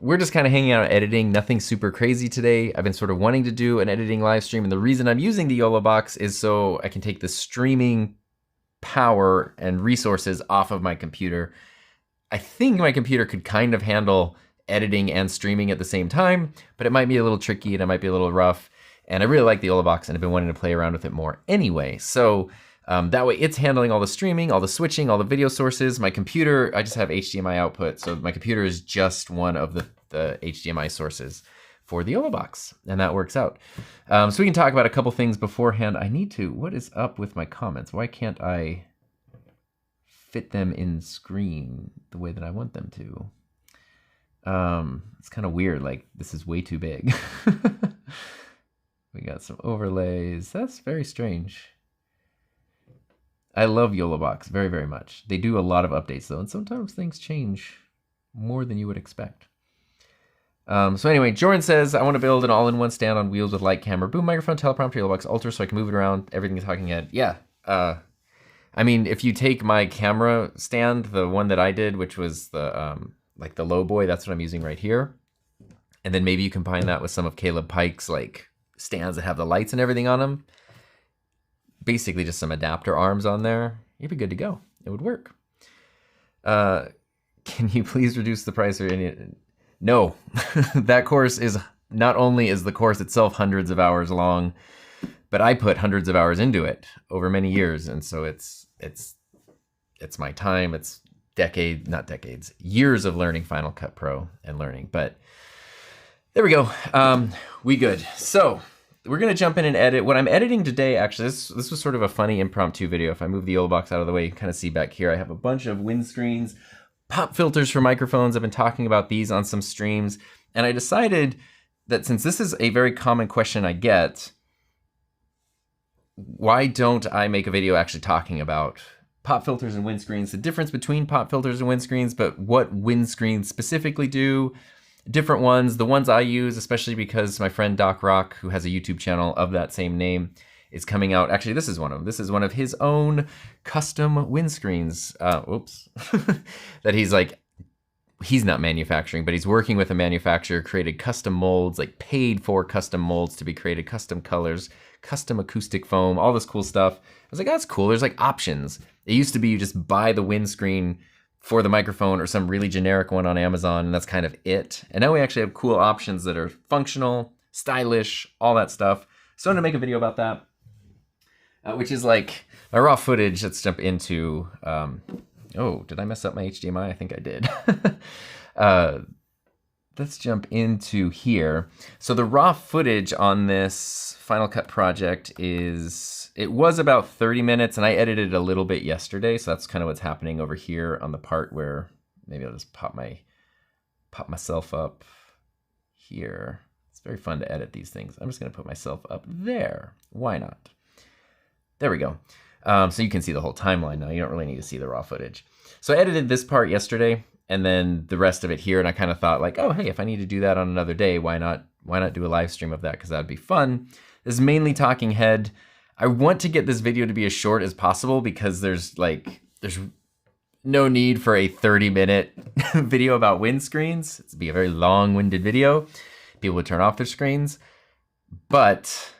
We're just kind of hanging out editing, nothing super crazy today. I've been sort of wanting to do an editing live stream, and the reason I'm using the Yolobox is so I can take the streaming power and resources off of my computer. I think my computer could kind of handle editing and streaming at the same time, but it might be a little tricky and it might be a little rough. And I really like the Yolobox and I've been wanting to play around with it more anyway. So that way it's handling all the streaming, all the switching, all the video sources. My computer, I just have HDMI output. So my computer is just one of the HDMI sources for the Yolobox, and that works out. So we can talk about a couple things beforehand. What is up with my comments? Why can't I fit them in screen the way that I want them to? It's kind of weird, like this is way too big. We got some overlays. That's very strange. I love Yolobox very, very much. They do a lot of updates though, and sometimes things change more than you would expect. So anyway, Jordan says, I want to build an all-in-one stand on wheels with light camera, boom microphone, teleprompter, Yolobox Ultra, so I can move it around, everything is talking head. Yeah, I mean, if you take my camera stand, the one that I did, which was the like the low boy, that's what I'm using right here. And then maybe you combine that with some of Caleb Pike's like stands that have the lights and everything on them. Basically just some adapter arms on there. You'd be good to go. It would work. Can you please reduce the price or any? No, that course is not only is the course itself hundreds of hours long, but I put hundreds of hours into it over many years. And so it's my time. It's years of learning Final Cut Pro and learning, but there we go. We good. So we're gonna jump in and edit. What I'm editing today, actually, this was sort of a funny impromptu video. If I move the Yolobox out of the way, you can kind of see back here, I have a bunch of windscreens, pop filters for microphones. I've been talking about these on some streams, and I decided that since this is a very common question I get, why don't I make a video actually talking about pop filters and windscreens, the difference between pop filters and windscreens, but what windscreens specifically do, different ones, the ones I use, especially because my friend Doc Rock, who has a YouTube channel of that same name, is coming out. Actually, this is one of them. This is one of his own custom windscreens. Whoops. That he's not manufacturing, but he's working with a manufacturer, created custom molds, like paid for custom molds to be created, custom colors, custom acoustic foam, all this cool stuff. I was like, oh, that's cool. There's like options. It used to be you just buy the windscreen for the microphone or some really generic one on Amazon, and that's kind of it. And now we actually have cool options that are functional, stylish, all that stuff. So I'm gonna make a video about that, which is like my raw footage. Let's jump into, oh, did I mess up my HDMI? I think I did. Let's jump into here. So the raw footage on this Final Cut project it was about 30 minutes, and I edited a little bit yesterday, so that's kind of what's happening over here on the part where maybe I'll just pop myself up here. It's very fun to edit these things. I'm just gonna put myself up there. Why not? There we go. So you can see the whole timeline now. You don't really need to see the raw footage. So I edited this part yesterday, and then the rest of it here, and I kind of thought like, oh, hey, if I need to do that on another day, why not do a live stream of that, because that'd be fun. This is mainly talking head. I want to get this video to be as short as possible because there's no need for a 30-minute video about windscreens. It's be a very long-winded video. People would turn off their screens, but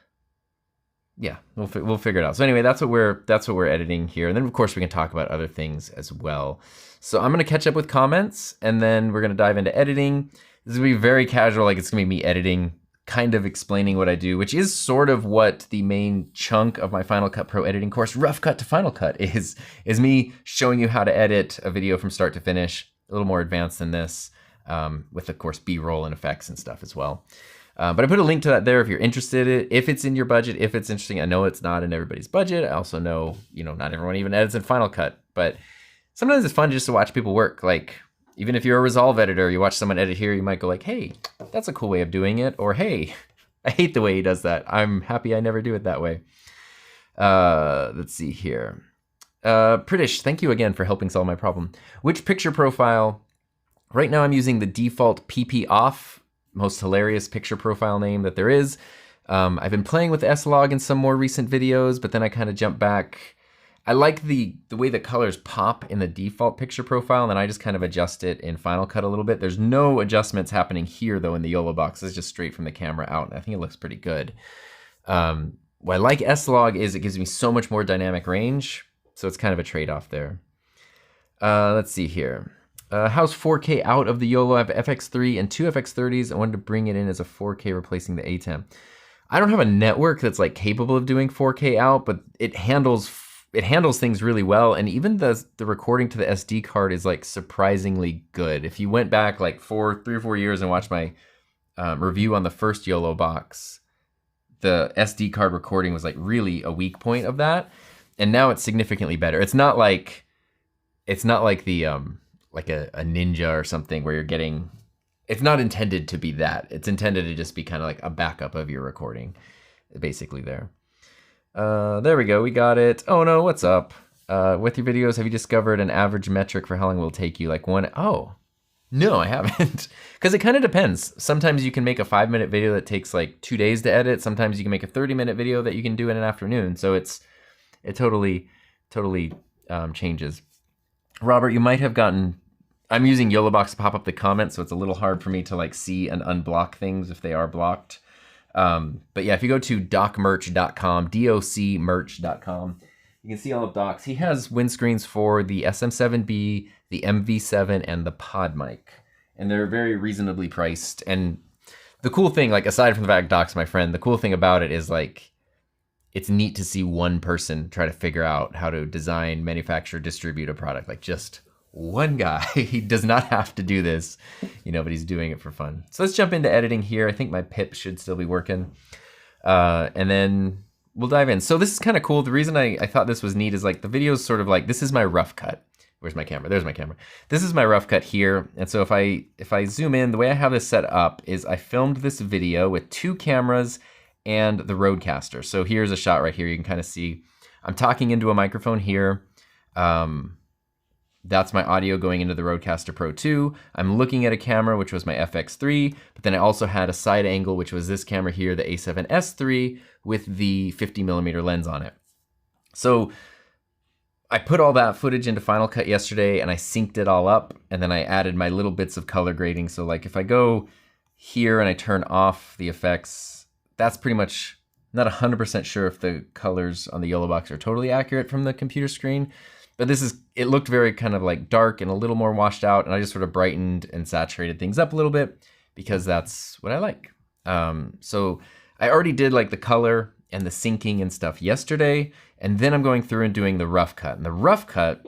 yeah, we'll figure it out. So anyway, that's what we're editing here, and then of course we can talk about other things as well. So I'm gonna catch up with comments, and then we're gonna dive into editing. This is gonna be very casual, like it's gonna be me editing, kind of explaining what I do, which is sort of what the main chunk of my Final Cut Pro editing course, Rough Cut to Final Cut, is me showing you how to edit a video from start to finish, a little more advanced than this, with of course B-roll and effects and stuff as well. But I put a link to that there if you're interested, if it's in your budget, if it's interesting. I know it's not in everybody's budget. I also know, not everyone even edits in Final Cut, but sometimes it's fun just to watch people work. Like, even if you're a Resolve editor, you watch someone edit here, you might go like, hey, that's a cool way of doing it. Or, hey, I hate the way he does that. I'm happy I never do it that way. Let's see here. Pritish, thank you again for helping solve my problem. Which picture profile? Right now I'm using the default PP off, most hilarious picture profile name that there is. I've been playing with S-Log in some more recent videos, but then I kind of jumped back. I like the way the colors pop in the default picture profile, and then I just kind of adjust it in Final Cut a little bit. There's no adjustments happening here though in the Yolobox. It's just straight from the camera out, and I think it looks pretty good. What I like S-Log is it gives me so much more dynamic range, so it's kind of a trade-off there. Let's see here. How's 4K out of the Yolo? I have FX3 and 2 FX30s. I wanted to bring it in as a 4K replacing the ATEM. I don't have a network that's like capable of doing 4K out, but it handles things really well, and even the recording to the SD card is like surprisingly good. If you went back like 3 or 4 years and watched my review on the first Yolobox, the SD card recording was like really a weak point of that, and now it's significantly better. It's not like the like a Ninja or something where you're getting. It's not intended to be that. It's intended to just be kind of like a backup of your recording, basically there. There we go, we got it. Oh no, what's up? With your videos, have you discovered an average metric for how long it will take you? Like one, oh, no, I haven't. Because it kind of depends. Sometimes you can make a 5-minute video that takes like 2 days to edit. Sometimes you can make a 30-minute video that you can do in an afternoon. So it totally changes. Robert, you might have gotten, I'm using Yolobox to pop up the comments, so it's a little hard for me to like see and unblock things if they are blocked. But yeah, if you go to docmerch.com, docmerch.com, you can see all of Doc's. He has windscreens for the SM7B, the MV7, and the pod mic. And they're very reasonably priced. And the cool thing, like aside from the fact Doc's my friend, the cool thing about it is like, it's neat to see one person try to figure out how to design, manufacture, distribute a product. Like just one guy. He does not have to do this, but he's doing it for fun. So let's jump into editing here. I think my pip should still be working. And then we'll dive in. So this is kind of cool. The reason I thought this was neat is like the video is sort of like, this is my rough cut. Where's my camera? There's my camera. This is my rough cut here. And so if I zoom in, the way I have this set up is I filmed this video with 2 cameras and the Rodecaster. So here's a shot right here. You can kind of see I'm talking into a microphone here. That's my audio going into the Rodecaster Pro 2. I'm looking at a camera, which was my FX3, but then I also had a side angle, which was this camera here, the A7S III, with the 50mm lens on it. So I put all that footage into Final Cut yesterday, and I synced it all up, and then I added my little bits of color grading. So like if I go here and I turn off the effects, that's pretty much, not 100% sure if the colors on the Yolobox are totally accurate from the computer screen. But it looked very kind of like dark and a little more washed out, and I just sort of brightened and saturated things up a little bit because that's what I like. So I already did like the color and the syncing and stuff yesterday, and then I'm going through and doing the rough cut. And the rough cut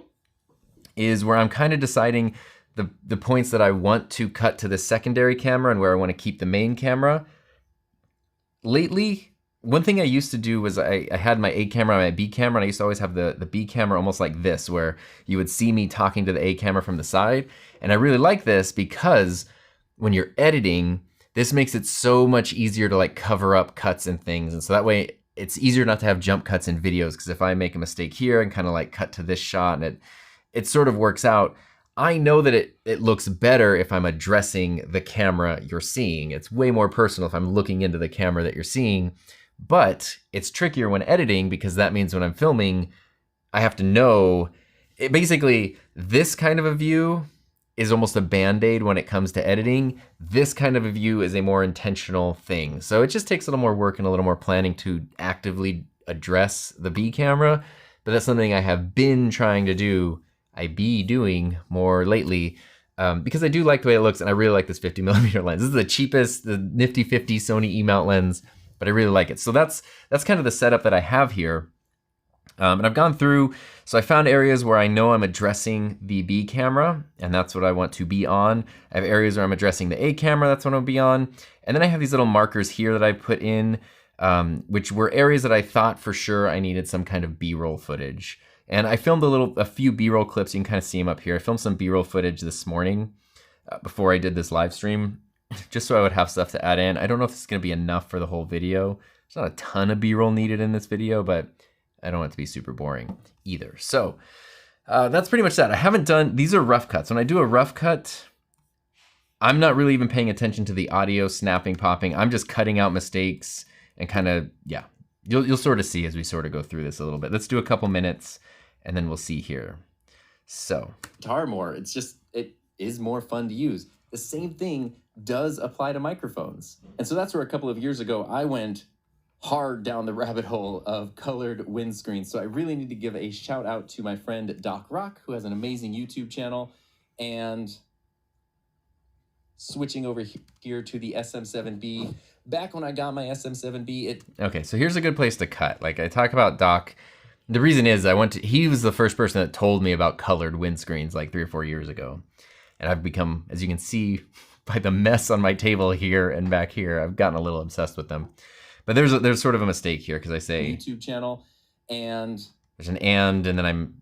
is where I'm kind of deciding the points that I want to cut to the secondary camera and where I want to keep the main camera. Lately, one thing I used to do was I had my A camera and my B camera, and I used to always have the B camera almost like this, where you would see me talking to the A camera from the side. And I really like this because when you're editing, this makes it so much easier to like cover up cuts and things. And so that way it's easier not to have jump cuts in videos, because if I make a mistake here and kind of like cut to this shot and it sort of works out, I know that it looks better if I'm addressing the camera you're seeing. It's way more personal if I'm looking into the camera that you're seeing. But it's trickier when editing, because that means when I'm filming, I have to know, basically this kind of a view is almost a band-aid when it comes to editing. This kind of a view is a more intentional thing. So it just takes a little more work and a little more planning to actively address the B camera, but that's something I have been trying to do. I be doing more lately, because I do like the way it looks, and I really like this 50mm lens. This is the cheapest, the nifty 50 Sony E-mount lens, but I really like it. So that's kind of the setup that I have here. And I've gone through, so I found areas where I know I'm addressing the B camera, and that's what I want to be on. I have areas where I'm addressing the A camera, that's what I'll be on. And then I have these little markers here that I put in, which were areas that I thought for sure I needed some kind of B-roll footage. And I filmed a few B-roll clips. You can kind of see them up here. I filmed some B-roll footage this morning before I did this live stream, just so I would have stuff to add in. I don't know if this is going to be enough for the whole video. There's not a ton of B-roll needed in this video, but I don't want it to be super boring either. So that's pretty much that. I haven't done, these are rough cuts. When I do a rough cut, I'm not really even paying attention to the audio snapping, popping. I'm just cutting out mistakes and kind of, yeah, you'll sort of see as we sort of go through this a little bit. Let's do a couple minutes, and then we'll see here. So guitar more. It's just, it is more fun to use. The same thing does apply to microphones. And so that's where a couple of years ago I went hard down the rabbit hole of colored windscreens. So I really need to give a shout out to my friend Doc Rock, who has an amazing YouTube channel. And switching over here to the SM7B, back when I got my SM7B, okay, so here's a good place to cut. Like I talk about Doc. The reason is he was the first person that told me about colored windscreens like 3 or 4 years ago. And I've become, as you can see by the mess on my table here and back here, I've gotten a little obsessed with them. But there's sort of a mistake here because I say YouTube channel, and there's an and then I'm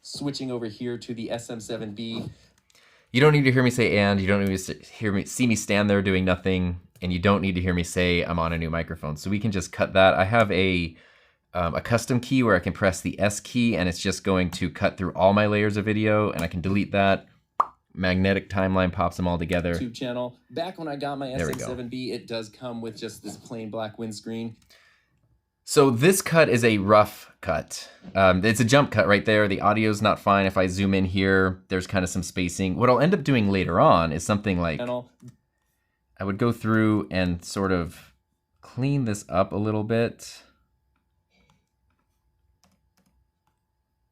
switching over here to the SM7B. You don't need to hear me say and, you don't need to see me stand there doing nothing, and you don't need to hear me say I'm on a new microphone. So we can just cut that. I have a custom key where I can press the S key and it's just going to cut through all my layers of video, and I can delete that. Magnetic timeline pops them all together. YouTube channel. Back when I got my SM7B, it does come with just this plain black windscreen. So this cut is a rough cut. It's a jump cut right there. The audio's not fine. If I zoom in here, there's kind of some spacing. What I'll end up doing later on is something like, I would go through and sort of clean this up a little bit.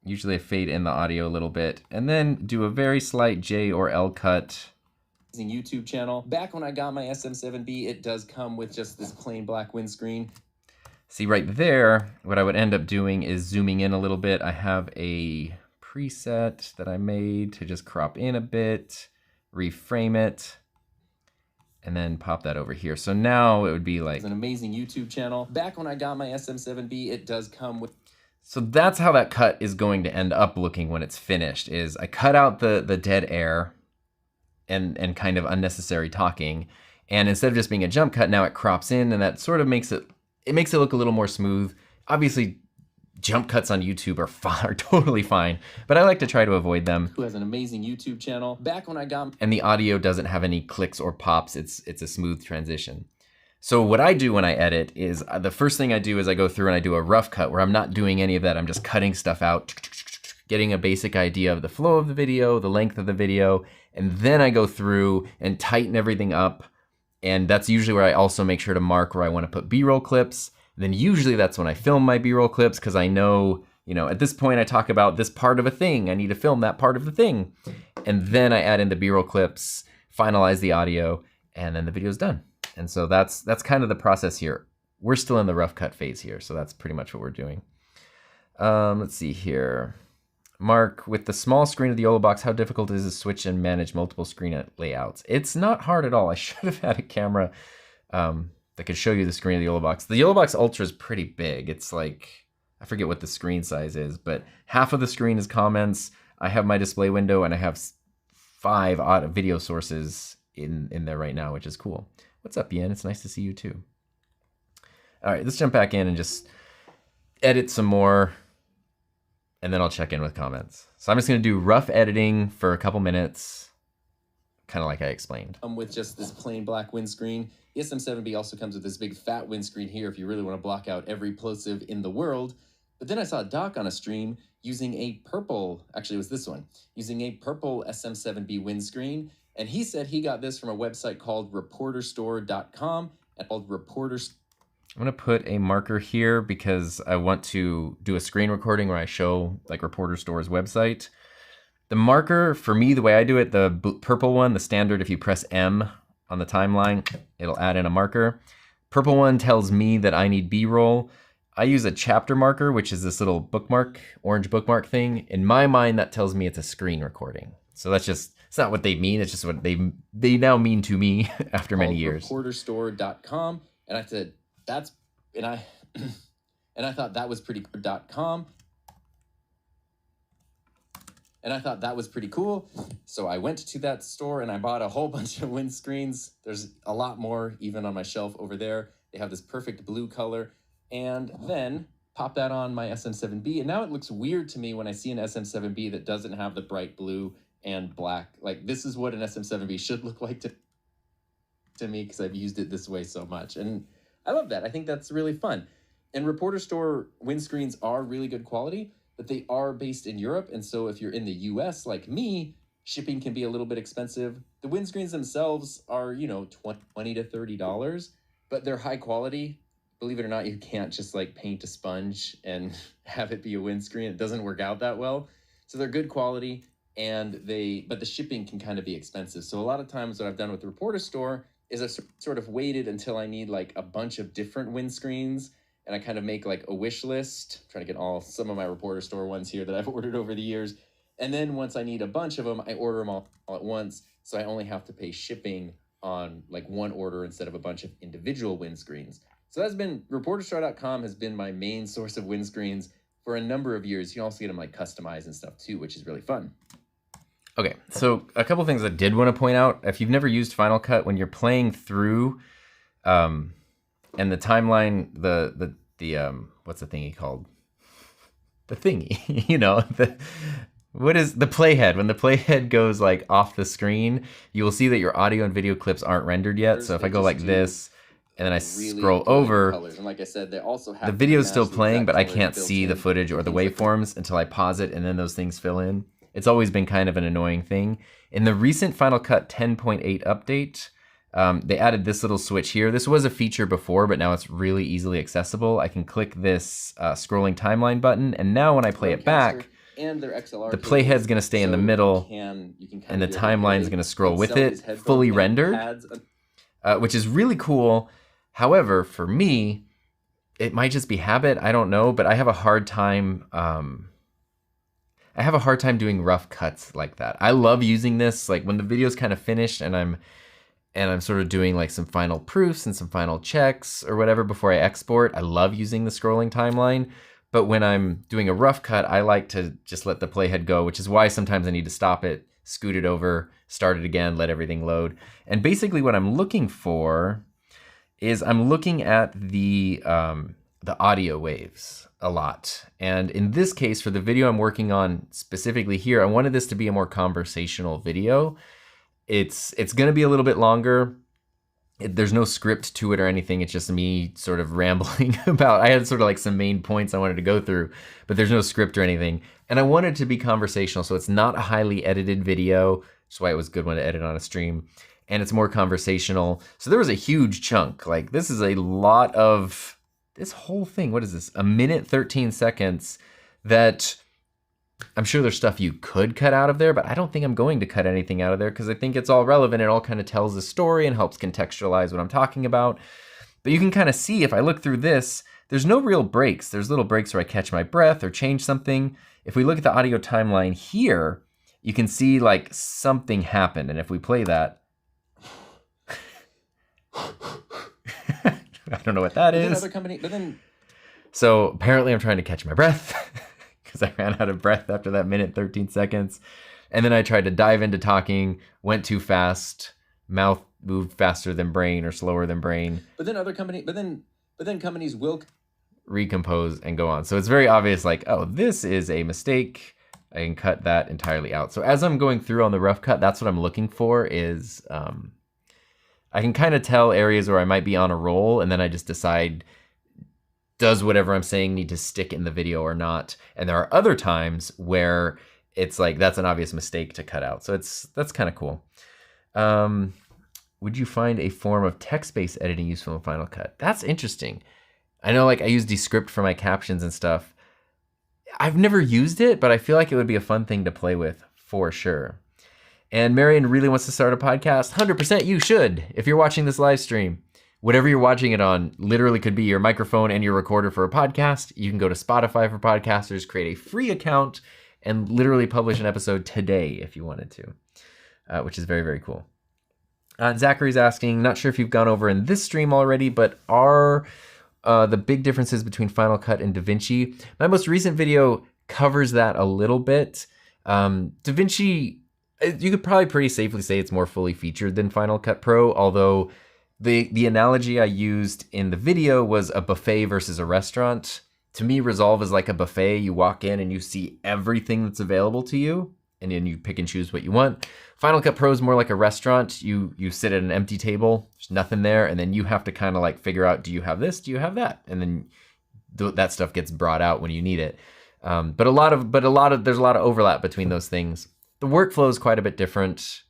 Usually I fade in the audio a little bit, and then do a very slight J or L cut. YouTube channel. Back when I got my SM7B, it does come with just this plain black windscreen. See right there, what I would end up doing is zooming in a little bit. I have a preset that I made to just crop in a bit, reframe it, and then pop that over here. So now it would be like... It's an amazing YouTube channel. Back when I got my SM7B, it does come with... So that's how that cut is going to end up looking when it's finished, is I cut out the dead air and kind of unnecessary talking. And instead of just being a jump cut, now it crops in, and that sort of makes it look a little more smooth. Obviously, jump cuts on YouTube are totally fine, but I like to try to avoid them. Who has an amazing YouTube channel. Back when I got... And the audio doesn't have any clicks or pops. It's a smooth transition. So what I do when I edit is the first thing I do is I go through and I do a rough cut where I'm not doing any of that. I'm just cutting stuff out, getting a basic idea of the flow of the video, the length of the video, and then I go through and tighten everything up. And that's usually where I also make sure to mark where I want to put B-roll clips. And then usually that's when I film my B-roll clips, because I know, at this point I talk about this part of a thing. I need to film that part of the thing. And then I add in the B-roll clips, finalize the audio, and then the video's done. And so that's kind of the process here. We're still in the rough cut phase here, so that's pretty much what we're doing. Let's see here. Mark, with the small screen of the Yolobox, how difficult is it to switch and manage multiple screen layouts? It's not hard at all. I should have had a camera that could show you the screen of the Yolobox. The Yolobox Ultra is pretty big. It's like, I forget what the screen size is, but half of the screen is comments. I have my display window, and I have 5 odd video sources in there right now, which is cool. What's up, Ian? It's nice to see you too. All right, let's jump back in and just edit some more, and then I'll check in with comments. So I'm just gonna do rough editing for a couple minutes, kind of like I explained. With just this plain black windscreen. The SM7B also comes with this big fat windscreen here if you really want to block out every plosive in the world. But then I saw Doc on a stream using a purple, actually it was this one, using a purple SM7B windscreen. And he said he got this from a website called reporterstore.com, and called Reporters. I'm gonna put a marker here because I want to do a screen recording where I show like Reporter Store's website. The marker, for me, the way I do it, the purple one, the standard, if you press M on the timeline, it'll add in a marker. Purple one tells me that I need B-roll. I use a chapter marker, which is this little bookmark, orange bookmark thing. In my mind, that tells me it's a screen recording. So that's just, it's not what they mean, it's just what they now mean to me after many years. Reporterstore.com, and I said, that's, and I thought that was pretty .com. And I thought that was pretty cool. So I went to that store and I bought a whole bunch of windscreens. There's a lot more even on my shelf over there. They have this perfect blue color. And then pop that on my SM7B. And now it looks weird to me when I see an SM7B that doesn't have the bright blue and black. Like, this is what an SM7B should look like to me, because I've used it this way so much. And I love that. I think that's really fun. And Reporter Store windscreens are really good quality. but they are based in Europe. And so if you're in the US like me, shipping can be a little bit expensive. The windscreens themselves are, you know, $20 to $30, but they're high quality. Believe it or not, you can't just like paint a sponge and have it be a windscreen. It doesn't work out that well. So they're good quality, but the shipping can kind of be expensive. So a lot of times what I've done with the Reporter Store is I've sort of waited until I need like a bunch of different windscreens, and I kind of make like a wish list, trying to get some of my Reporter Store ones here that I've ordered over the years. And then once I need a bunch of them, I order them all at once. So I only have to pay shipping on like one order instead of a bunch of individual windscreens. So reporterstore.com has been my main source of windscreens for a number of years. You can also get them like customized and stuff too, which is really fun. Okay, so a couple things I did want to point out. If you've never used Final Cut, when you're playing through, and the timeline, the what's the thingy called? The thingy, you know, what is the playhead? When the playhead goes like off the screen, you will see that your audio and video clips aren't rendered yet. So if I go like this, and then I scroll over, and like I said, they also have the video is still playing, but I can't see the footage or the waveforms until I pause it, and then those things fill in. It's always been kind of an annoying thing. In the recent Final Cut 10.8 update, they added this little switch here. This was a feature before, but now it's really easily accessible. I can click this scrolling timeline button, and now when I play it back, and their XLR the playhead's going to stay in the middle, and the timeline's going to scroll with it, fully rendered, which is really cool. However, for me, it might just be habit. I don't know, but I have a hard time. I have a hard time doing rough cuts like that. I love using this, like when the video's kind of finished and I'm sort of doing like some final proofs and some final checks or whatever before I export. I love using the scrolling timeline. But when I'm doing a rough cut, I like to just let the playhead go, which is why sometimes I need to stop it, scoot it over, start it again, let everything load. And basically what I'm looking for is I'm looking at the audio waves a lot. And in this case, for the video I'm working on specifically here, I wanted this to be a more conversational video. It's gonna be a little bit longer. There's no script to it or anything. It's just me sort of rambling about, I had sort of like some main points I wanted to go through, but there's no script or anything. And I wanted it to be conversational, so it's not a highly edited video, which is why it was a good one to edit on a stream. And it's more conversational. So there was a huge chunk. Like this is a lot of, this whole thing, what is this? 1 minute, 13 seconds that I'm sure there's stuff you could cut out of there, but I don't think I'm going to cut anything out of there because I think it's all relevant. It all kind of tells the story and helps contextualize what I'm talking about. But you can kind of see if I look through this, there's no real breaks. There's little breaks where I catch my breath or change something. If we look at the audio timeline here, you can see like something happened. And if we play that, I don't know what that is. Another company, So apparently I'm trying to catch my breath because I ran out of breath after that 1 minute, 13 seconds. And then I tried to dive into talking, went too fast, mouth moved faster than brain or slower than brain. But then companies will recompose and go on. So it's very obvious like, oh, this is a mistake. I can cut that entirely out. So as I'm going through on the rough cut, that's what I'm looking for is, I can kind of tell areas where I might be on a roll, and then I just decide, does whatever I'm saying need to stick in the video or not? And there are other times where it's like, that's an obvious mistake to cut out. So that's kind of cool. Would you find a form of text-based editing useful in Final Cut? That's interesting. I know like I use Descript for my captions and stuff. I've never used it, but I feel like it would be a fun thing to play with for sure. And Marion really wants to start a podcast. 100% you should. If you're watching this live stream, whatever you're watching it on literally could be your microphone and your recorder for a podcast. You can go to Spotify for podcasters, create a free account, and literally publish an episode today if you wanted to, which is very, very cool. Zachary's asking, not sure if you've gone over in this stream already, but are the big differences between Final Cut and DaVinci? My most recent video covers that a little bit. DaVinci, you could probably pretty safely say it's more fully featured than Final Cut Pro, although the analogy I used in the video was a buffet versus a restaurant. To me, Resolve is like a buffet. You walk in and you see everything that's available to you, and then you pick and choose what you want. Final Cut Pro is more like a restaurant. You sit at an empty table, there's nothing there, and then you have to kind of like figure out, do you have this, do you have that? And then that stuff gets brought out when you need it. But there's a lot of overlap between those things. The workflow is quite a bit different.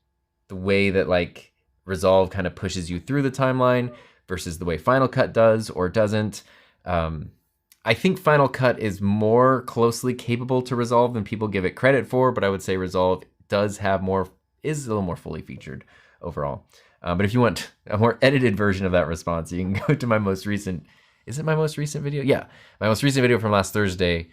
The way that like Resolve kind of pushes you through the timeline versus the way Final Cut does or doesn't. I think Final Cut is more closely capable to Resolve than people give it credit for, but I would say Resolve is a little more fully featured overall. But if you want a more edited version of that response, you can go to my most recent, is it my most recent video? Yeah, my most recent video from last Thursday,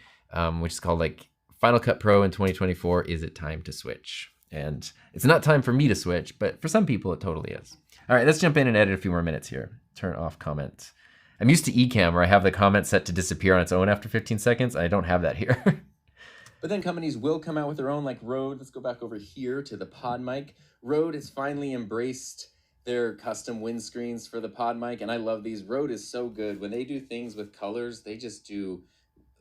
which is called like Final Cut Pro in 2024, is it time to switch? And it's not time for me to switch, but for some people it totally is. All right, let's jump in and edit a few more minutes here. Turn off comment. I'm used to Ecamm where I have the comment set to disappear on its own after 15 seconds. I don't have that here. But then companies will come out with their own, like Rode. Let's go back over here to the pod mic. Rode has finally embraced their custom windscreens for the pod mic, and I love these. Rode is so good. When they do things with colors, they just do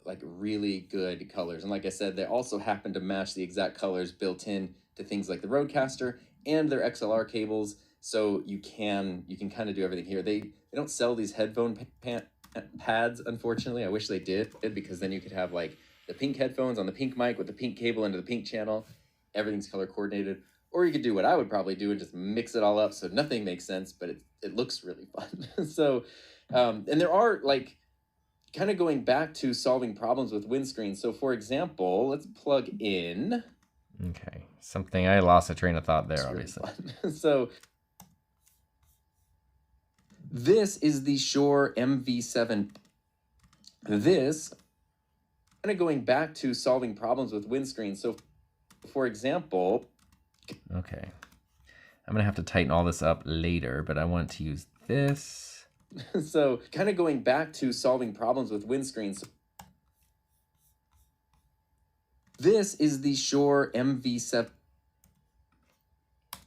like really good colors. And like I said, they also happen to match the exact colors built in to things like the Rodecaster and their XLR cables. So you can kind of do everything here. They don't sell these headphone pads, unfortunately. I wish they did, because then you could have like the pink headphones on the pink mic with the pink cable into the pink channel. Everything's color coordinated. Or you could do what I would probably do and just mix it all up so nothing makes sense, but it looks really fun. So, and there are like kind of going back to solving problems with windscreens. So for example, let's plug in. Okay, something, I lost a train of thought there, It's obviously. really fun. So this is the Shure MV7. This kind of going back to solving problems with windscreens. So for example, okay, I'm gonna have to tighten all this up later, but I want to use this. So kind of going back to solving problems with windscreens. This is the Shure MV7.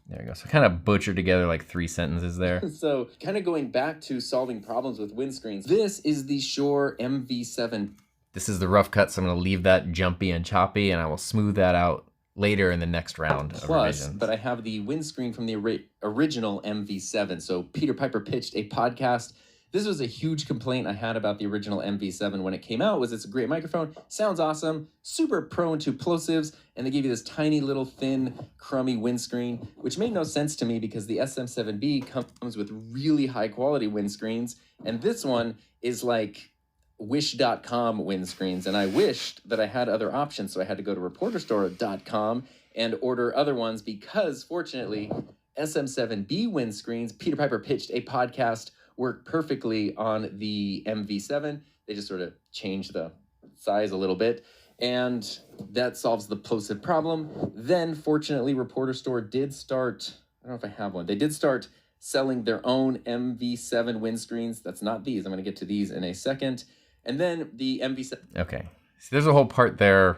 There we go. So I kind of butchered together like 3 sentences there. So kind of going back to solving problems with windscreens. This is the Shure MV7. This is the rough cut, so I'm gonna leave that jumpy and choppy, and I will smooth that out later in the next round of revisions. But I have the windscreen from the original MV7. So Peter Piper pitched a podcast. This was a huge complaint I had about the original MV7 when it came out, was it's a great microphone, sounds awesome, super prone to plosives, and they give you this tiny little thin, crummy windscreen, which made no sense to me because the SM7B comes with really high quality windscreens, and this one is like wish.com windscreens, and I wished that I had other options, so I had to go to reporterstore.com and order other ones because, fortunately, SM7B windscreens, Peter Piper pitched a podcast, work perfectly on the MV7. They just sort of changed the size a little bit, and that solves the plosive problem. Then, fortunately, Reporter Store did start, I don't know if I have one, they did start selling their own MV7 windscreens. That's not these. I'm going to get to these in a second. And then the MV7. Okay. So there's a whole part there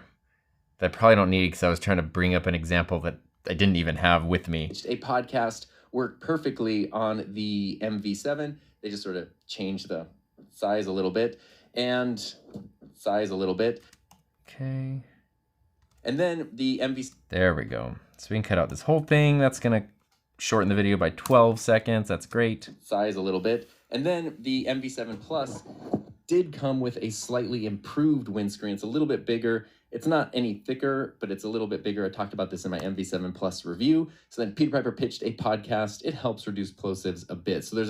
that I probably don't need because I was trying to bring up an example that I didn't even have with me. A podcast worked perfectly on the MV7. They just sort of changed the size a little bit. Okay. And then the MV. There we go. So we can cut out this whole thing. That's going to shorten the video by 12 seconds. That's great. Size a little bit. And then the MV7 Plus did come with a slightly improved windscreen. It's a little bit bigger. It's not any thicker, but it's a little bit bigger. I talked about this in my MV7 Plus review. So then Peter Piper pitched a podcast. It helps reduce plosives a bit. So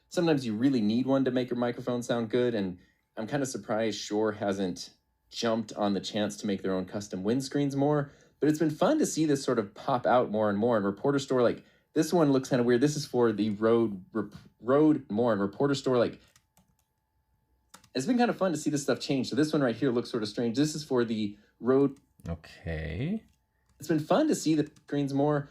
sometimes you really need one to make your microphone sound good. And I'm kind of surprised Shure hasn't jumped on the chance to make their own custom windscreens more. But it's been fun to see this sort of pop out more and more. And Reporter Store, like, this one looks kind of weird. This is for the Rode more. And Reporter Store, like, it's been kind of fun to see this stuff change. So this one right here looks sort of strange. This is for the Rode. Okay. It's been fun to see the screens more.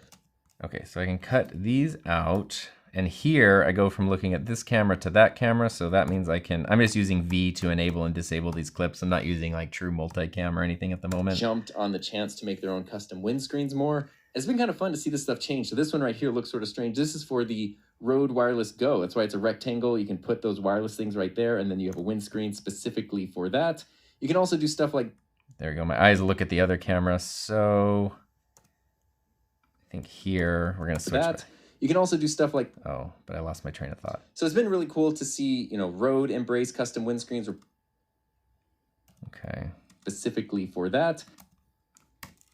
Okay, so I can cut these out. And here I go from looking at this camera to that camera. So that means I'm just using V to enable and disable these clips. I'm not using like true multicam or anything at the moment. Jumped on the chance to make their own custom windscreens more. It's been kind of fun to see this stuff change. So this one right here looks sort of strange. This is for the Rode Wireless Go. That's why it's a rectangle. You can put those wireless things right there, and then you have a windscreen specifically for that. You can also do stuff like... There we go. My eyes look at the other camera. So I think here we're going to switch that. You can also do stuff like... Oh, but I lost my train of thought. So it's been really cool to see, Rode embrace custom windscreens. Okay. specifically for that.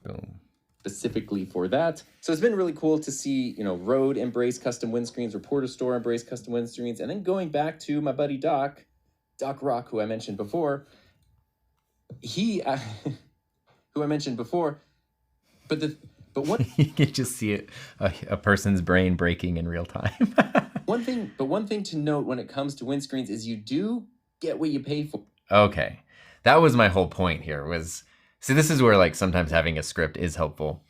Boom. Specifically for that. So it's been really cool to see, you know, Rode embrace custom windscreens, Reporter Store embrace custom windscreens, and then going back to my buddy Doc Rock, who I mentioned before. Who I mentioned before, but what you can just see it, a person's brain breaking in real time. one thing to note when it comes to windscreens is you do get what you pay for. Okay, that was my whole point here. See, this is where like sometimes having a script is helpful.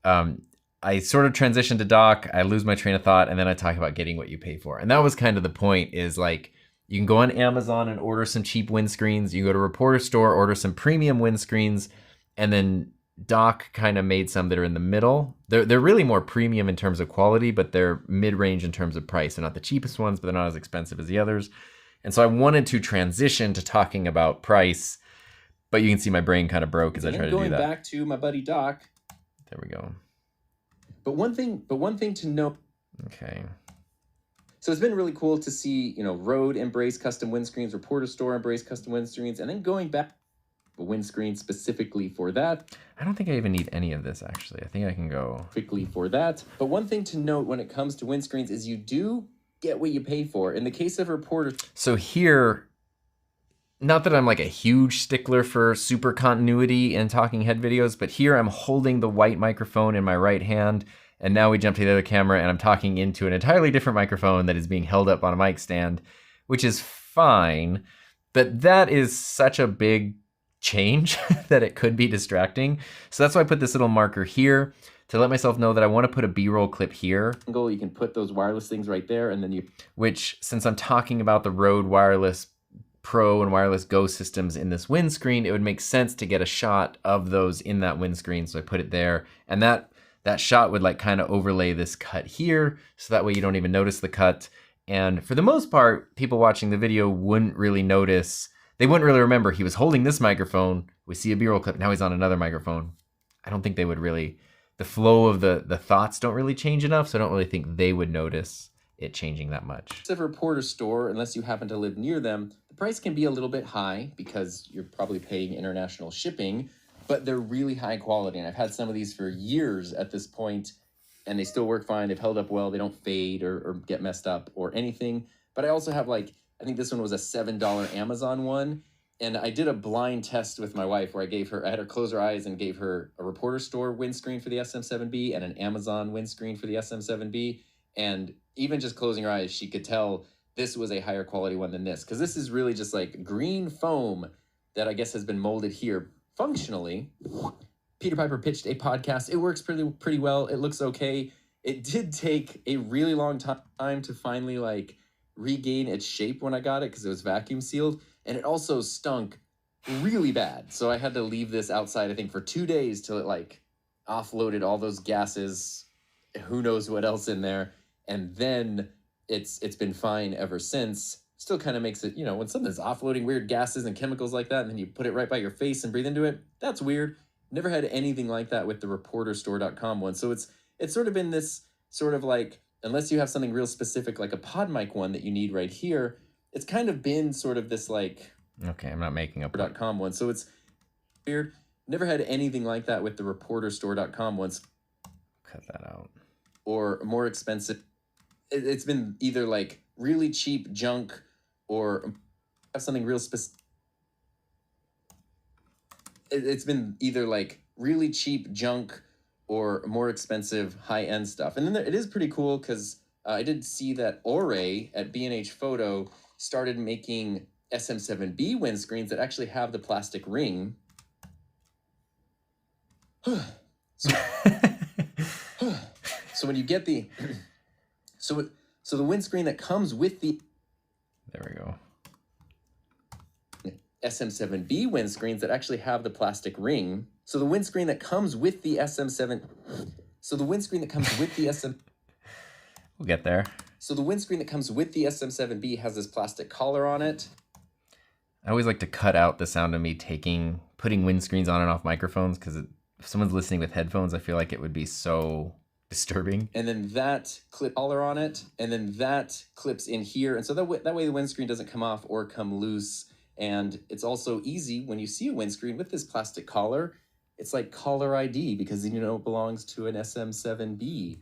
I sort of transition to Doc, I lose my train of thought, and then I talk about getting what you pay for. And that was kind of the point, is like, you can go on Amazon and order some cheap windscreens. You go to Reporter Store, order some premium windscreens, and then Doc kind of made some that are in the middle. They're really more premium in terms of quality, but they're mid-range in terms of price. They're not the cheapest ones, but they're not as expensive as the others. And so I wanted to transition to talking about price, but you can see my brain kind of broke as I try to do that. Going back to my buddy Doc. There we go. But one thing to note. Okay. So it's been really cool to see, you know, Rode embrace custom windscreens, Reporter Store embrace custom windscreens, and then going back a windscreen specifically for that. I don't think I even need any of this, actually. I think I can go specifically for that. But one thing to note when it comes to windscreens is you do get what you pay for. In the case of Reporter. So here, not that I'm like a huge stickler for super continuity in talking head videos, but here I'm holding the white microphone in my right hand, and now we jump to the other camera and I'm talking into an entirely different microphone that is being held up on a mic stand, which is fine, but that is such a big change that it could be distracting. So that's why I put this little marker here to let myself know that I want to put a B-roll clip here. You can put those wireless things right there, and then which, since I'm talking about the Rode Wireless Pro and Wireless Go systems in this windscreen, it would make sense to get a shot of those in that windscreen. So I put it there, and that shot would like kind of overlay this cut here, so that way you don't even notice the cut. And for the most part, people watching the video wouldn't really notice. They wouldn't really remember he was holding this microphone. We see a B-roll clip, now he's on another microphone. I don't think they would really, the flow of the thoughts don't really change enough, so I don't really think they would notice it changing that much. If a Reporter Store, unless you happen to live near them, the price can be a little bit high because you're probably paying international shipping, but they're really high quality. And I've had some of these for years at this point, and they still work fine. They've held up well. They don't fade or get messed up or anything. But I also have, like, I think this one was a $7 Amazon one. And I did a blind test with my wife where I had her close her eyes and gave her a Reporter Store windscreen for the SM7B and an Amazon windscreen for the SM7B. And even just closing her eyes, she could tell this was a higher quality one than this. Because this is really just like green foam that I guess has been molded here functionally. Peter Piper pitched a podcast. It works pretty well. It looks okay. It did take a really long time to finally like regain its shape when I got it because it was vacuum sealed. And it also stunk really bad. So I had to leave this outside, I think, for 2 days till it like offloaded all those gases, who knows what else in there. And then it's been fine ever since. Still kind of makes it, you know, when something's offloading weird gases and chemicals like that, and then you put it right by your face and breathe into it, that's weird. Never had anything like that with the reporterstore.com one. So it's sort of been this sort of like, unless you have something real specific like a pod mic one that you need right here, it's kind of been sort of this like, okay, I'm not making up .com one. So it's weird. Never had anything like that with the reporterstore.com ones. Cut that out. Or more expensive. It's been either like really cheap junk or have something real specific. It's been either like really cheap junk or more expensive high-end stuff. And then it is pretty cool because I did see that Ore at B&H Photo started making SM7B windscreens that actually have the plastic ring. So when you get the so the windscreen that comes with the there we go. SM7B windscreens that actually have the plastic ring. So the windscreen that comes with the SM7 so the windscreen that comes with the SM We'll get there. So the windscreen that comes with the SM7B has this plastic collar on it. I always like to cut out the sound of me putting windscreens on and off microphones because if someone's listening with headphones, I feel like it would be so disturbing. And then that clip collar on it, and then that clips in here. And so that way the windscreen doesn't come off or come loose. And it's also easy when you see a windscreen with this plastic collar. It's like caller ID because you know it belongs to an SM7B.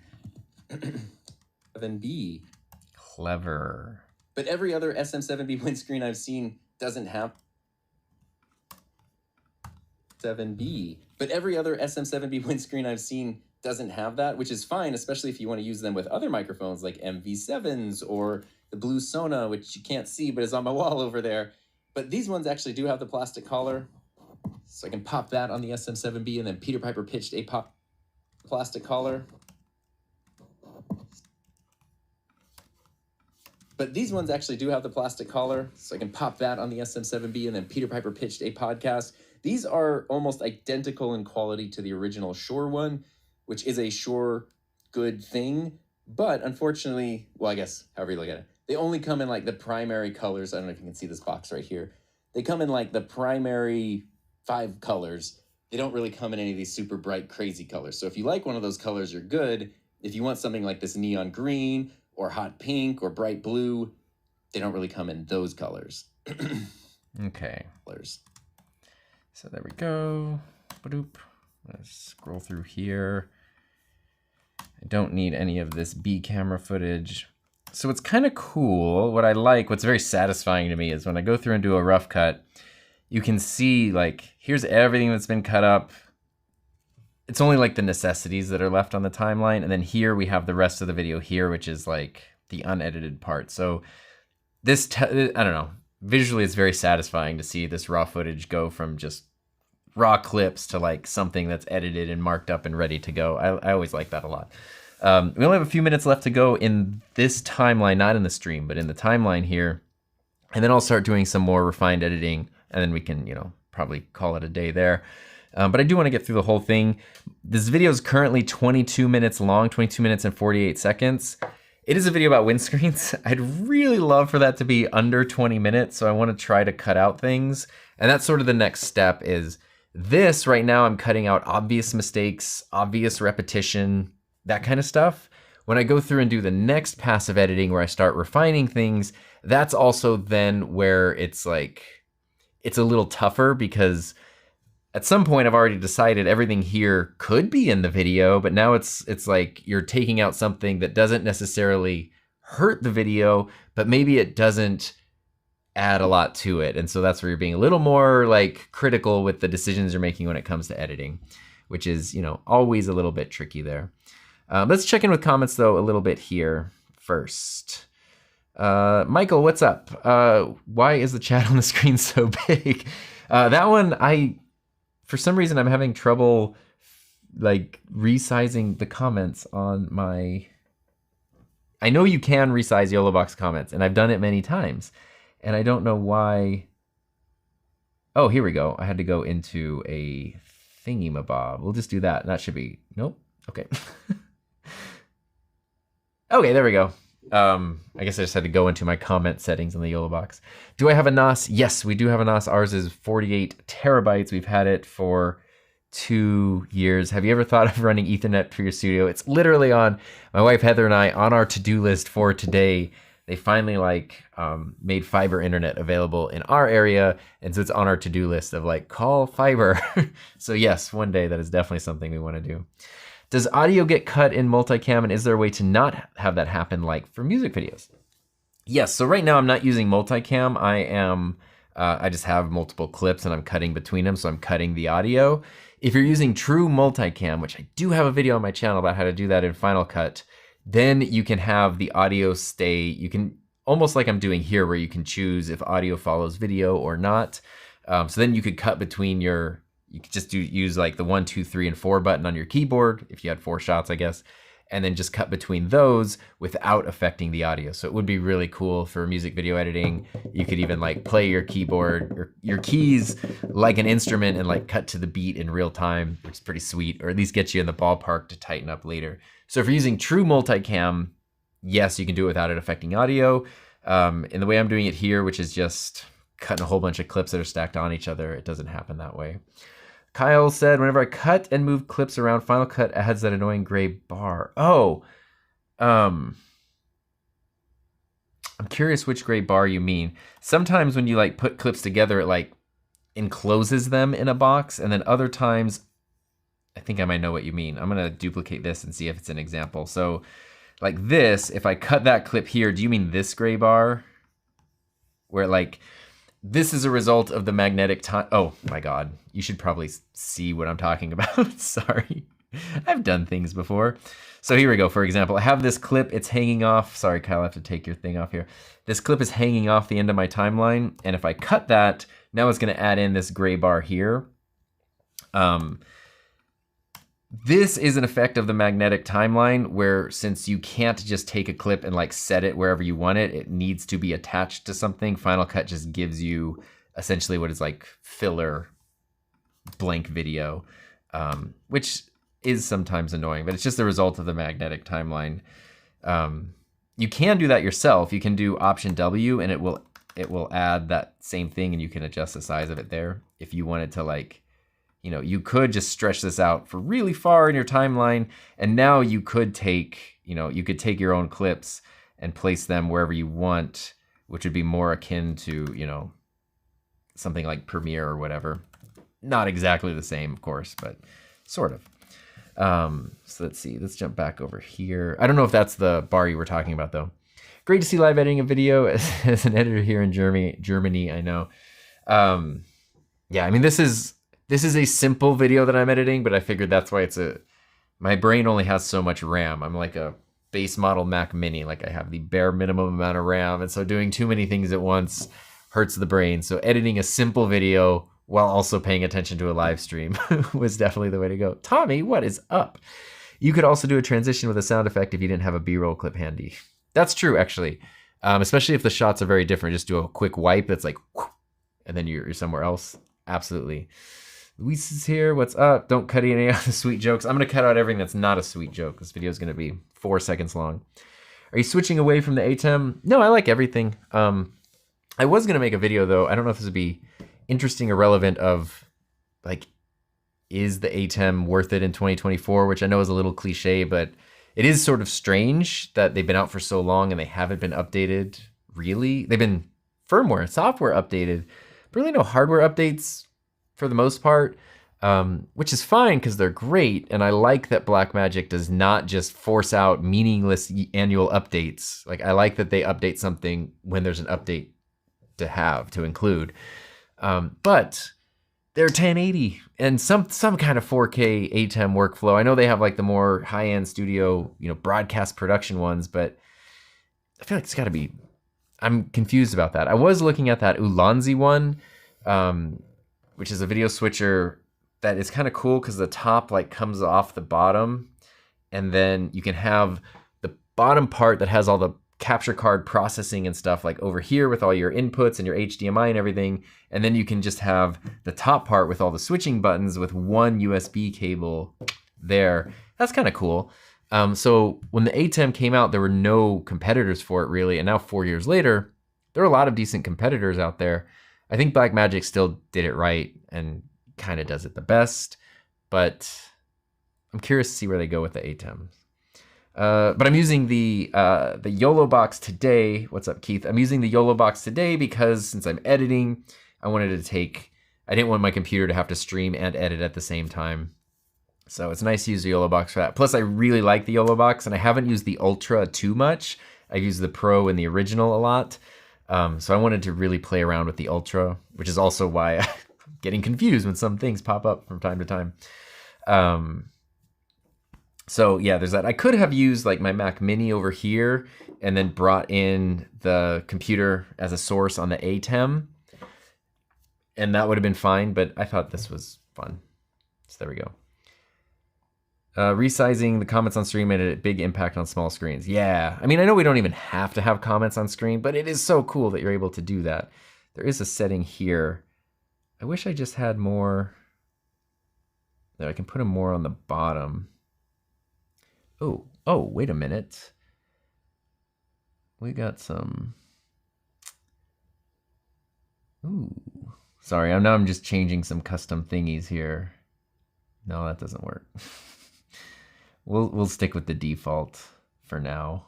7B. Clever. But every other SM7B windscreen I've seen doesn't have 7B. But every other SM7B windscreen I've seen doesn't have that, which is fine, especially if you want to use them with other microphones like MV7s or the Blue Sona, which you can't see but is on my wall over there. But these ones actually do have the plastic collar, so I can pop that on the SM7B, and then Peter Piper pitched a plastic collar. But these ones actually do have the plastic collar, so I can pop that on the SM7B, and then Peter Piper pitched a podcast. These are almost identical in quality to the original Shure one, which is a Shure good thing. But unfortunately, well, I guess however you look at it, they only come in like the primary colors. I don't know if you can see this box right here. They come in like the primary 5 colors. They don't really come in any of these super bright, crazy colors. So if you like one of those colors, you're good. If you want something like this neon green or hot pink or bright blue, they don't really come in those colors. Okay. Colors. So there we go. Ba-doop. Let's scroll through here. I don't need any of this B camera footage. So it's kind of cool. What I like, what's very satisfying to me is when I go through and do a rough cut, you can see like, here's everything that's been cut up. It's only like the necessities that are left on the timeline. And then here we have the rest of the video here, which is like the unedited part. So this, I don't know, visually it's very satisfying to see this raw footage go from just raw clips to like something that's edited and marked up and ready to go. I always like that a lot. We only have a few minutes left to go in this timeline, not in the stream, but in the timeline here. And then I'll start doing some more refined editing, and then we can, you know, probably call it a day there. But I do want to get through the whole thing. This video is currently 22 minutes long, 22 minutes and 48 seconds. It is a video about windscreens. I'd really love for that to be under 20 minutes, so I want to try to cut out things. And that's sort of the next step is this right now I'm cutting out obvious mistakes, obvious repetition, that kind of stuff. When I go through and do the next pass of editing where I start refining things, that's also then where it's like, it's a little tougher because at some point I've already decided everything here could be in the video, but now it's like you're taking out something that doesn't necessarily hurt the video, but maybe it doesn't add a lot to it. And so that's where you're being a little more like critical with the decisions you're making when it comes to editing, which is, you know, always a little bit tricky there. Let's check in with comments though a little bit here first. Michael, what's up? Why is the chat on the screen so big? That one, for some reason, I'm having trouble like resizing the comments on my, I know you can resize Yolobox comments and I've done it many times and I don't know why. Oh, here we go. I had to go into a thingy-mabob. We'll just do that. That should be, nope. Okay. Okay, there we go. I guess I just had to go into my comment settings in the Yolobox. Do I have a NAS? Yes, we do have a NAS. Ours is 48 terabytes. We've had it for 2 years. Have you ever thought of running Ethernet for your studio? It's literally on my wife Heather and I on our to-do list for today. They finally made fiber internet available in our area, and so it's on our to-do list of like call fiber. So yes, one day that is definitely something we want to do. Does audio get cut in multicam, and is there a way to not have that happen like for music videos? Yes, so right now I'm not using multicam. I just have multiple clips and I'm cutting between them, so I'm cutting the audio. If you're using true multicam, which I do have a video on my channel about how to do that in Final Cut, then you can have the audio stay, you can, almost like I'm doing here, where you can choose if audio follows video or not. So then you could cut between you could just use like the 1, 2, 3, and 4 button on your keyboard, if you had 4 shots, I guess, and then just cut between those without affecting the audio. So it would be really cool for music video editing. You could even like play your keyboard or your keys like an instrument and like cut to the beat in real time, which is pretty sweet, or at least get you in the ballpark to tighten up later. So if you're using true multicam, yes, you can do it without it affecting audio. In the way I'm doing it here, which is just cutting a whole bunch of clips that are stacked on each other, it doesn't happen that way. Kyle said, whenever I cut and move clips around, Final Cut adds that annoying gray bar. Oh, I'm curious which gray bar you mean. Sometimes when you like put clips together, it like encloses them in a box, and then other times, I think I might know what you mean. I'm gonna duplicate this and see if it's an example. So like this, if I cut that clip here, do you mean this gray bar? Where like, this is a result of the magnetic time. Oh my God, you should probably see what I'm talking about. Sorry, I've done things before. So here we go. For example, I have this clip, it's hanging off. Sorry, Kyle, I have to take your thing off here. This clip is hanging off the end of my timeline. And if I cut that, now it's gonna add in this gray bar here. This is an effect of the magnetic timeline where, since you can't just take a clip and like set it wherever you want it, it needs to be attached to something. Final Cut just gives you essentially what is like filler blank video, which is sometimes annoying, but it's just the result of the magnetic timeline. You can do that yourself. You can do Option W and it will add that same thing, and you can adjust the size of it there. If you wanted to, like, you know, you could just stretch this out for really far in your timeline, and now you could take, you know, you could take your own clips and place them wherever you want, which would be more akin to, you know, something like Premiere or whatever. Not exactly the same, of course, but sort of. So let's see, let's jump back over here. I don't know if that's the bar you were talking about though. Great to see live editing a video as an editor here in Germany, I know. Yeah, I mean, this is a simple video that I'm editing, but I figured that's why my brain only has so much RAM. I'm like a base model Mac Mini, like I have the bare minimum amount of RAM, and so doing too many things at once hurts the brain. So editing a simple video while also paying attention to a live stream was definitely the way to go. Tommy, what is up? You could also do a transition with a sound effect if you didn't have a B-roll clip handy. That's true, actually. Especially if the shots are very different. Just do a quick wipe that's like, whoosh, and then you're somewhere else. Absolutely. Luis is here. What's up? Don't cut any of the sweet jokes. I'm going to cut out everything that's not a sweet joke. This video is going to be 4 seconds long. Are you switching away from the ATEM? No, I like everything. I was going to make a video, though. I don't know if this would be interesting or relevant of, like, is the ATEM worth it in 2024? Which I know is a little cliche, but it is sort of strange that they've been out for so long and they haven't been updated, really. They've been firmware, software updated, but really no hardware updates for the most part, which is fine because they're great. And I like that Blackmagic does not just force out meaningless annual updates. Like, I like that they update something when there's an update to include. But they're 1080 and some kind of 4K ATEM workflow. I know they have like the more high-end studio, you know, broadcast production ones, but I feel like it's got to be. I'm confused about that. I was looking at that Ulanzi one, which is a video switcher that is kind of cool because the top like comes off the bottom, and then you can have the bottom part that has all the capture card processing and stuff like over here with all your inputs and your HDMI and everything, and then you can just have the top part with all the switching buttons with one USB cable there. That's kind of cool. So when the ATEM came out, there were no competitors for it really, and now 4 years later, there are a lot of decent competitors out there. I think Blackmagic still did it right and kind of does it the best, but I'm curious to see where they go with the ATEM. But I'm using the Yolobox today. What's up, Keith? I'm using the Yolobox today because since I'm editing, I didn't want my computer to have to stream and edit at the same time. So it's nice to use the Yolobox for that. Plus, I really like the Yolobox, and I haven't used the Ultra too much. I've used the Pro and the original a lot. So I wanted to really play around with the Ultra, which is also why I'm getting confused when some things pop up from time to time. So yeah, there's that. I could have used like my Mac Mini over here and then brought in the computer as a source on the ATEM, and that would have been fine, but I thought this was fun. So there we go. Resizing the comments on stream made a big impact on small screens. Yeah, I mean, I know we don't even have to have comments on screen, but it is so cool that you're able to do that. There is a setting here. I wish I just had more. There, I can put them more on the bottom. Oh, wait a minute. We got some. Ooh, sorry, I'm just changing some custom thingies here. No, that doesn't work. We'll stick with the default for now.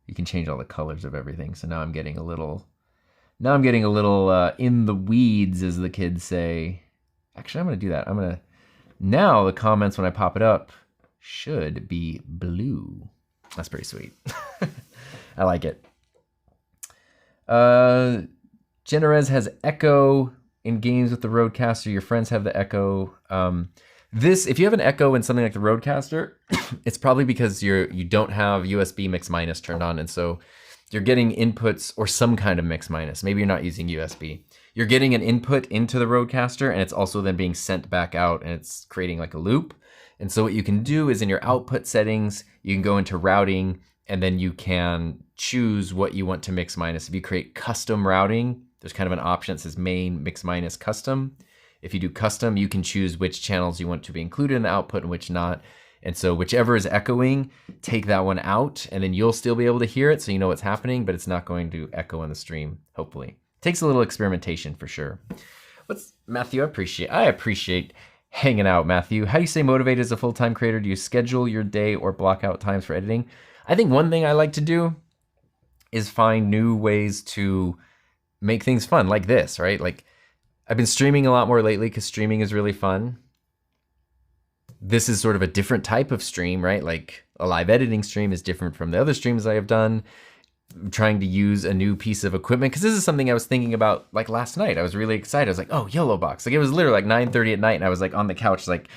you can change all the colors of everything. So now I'm getting a little in the weeds, as the kids say. Actually, I'm gonna do that. Now the comments when I pop it up should be blue. That's pretty sweet. I like it. Generez has echo in games with the Rodecaster. Your friends have the echo. If you have an echo in something like the Rodecaster, it's probably because you don't have USB mix minus turned on, and so you're getting inputs or some kind of mix minus. Maybe you're not using USB. You're getting an input into the Rodecaster, and it's also then being sent back out, and it's creating like a loop. And so what you can do is in your output settings, you can go into routing, and then you can choose what you want to mix minus. If you create custom routing, there's kind of an option that says main mix minus custom. If you do custom, you can choose which channels you want to be included in the output and which not. And so whichever is echoing, take that one out, and then you'll still be able to hear it, so you know what's happening, but it's not going to echo in the stream, hopefully. Takes a little experimentation for sure. Matthew, I appreciate hanging out, Matthew. How do you stay motivated as a full-time creator? Do you schedule your day or block out times for editing? I think one thing I like to do is find new ways to make things fun, like this, right? Like, I've been streaming a lot more lately because streaming is really fun. This is sort of a different type of stream, right? Like a live editing stream is different from the other streams I have done. I'm trying to use a new piece of equipment because this is something I was thinking about like last night. I was really excited. I was like, oh, Yolobox. Like it was literally like 9:30 at night, and I was like on the couch, like,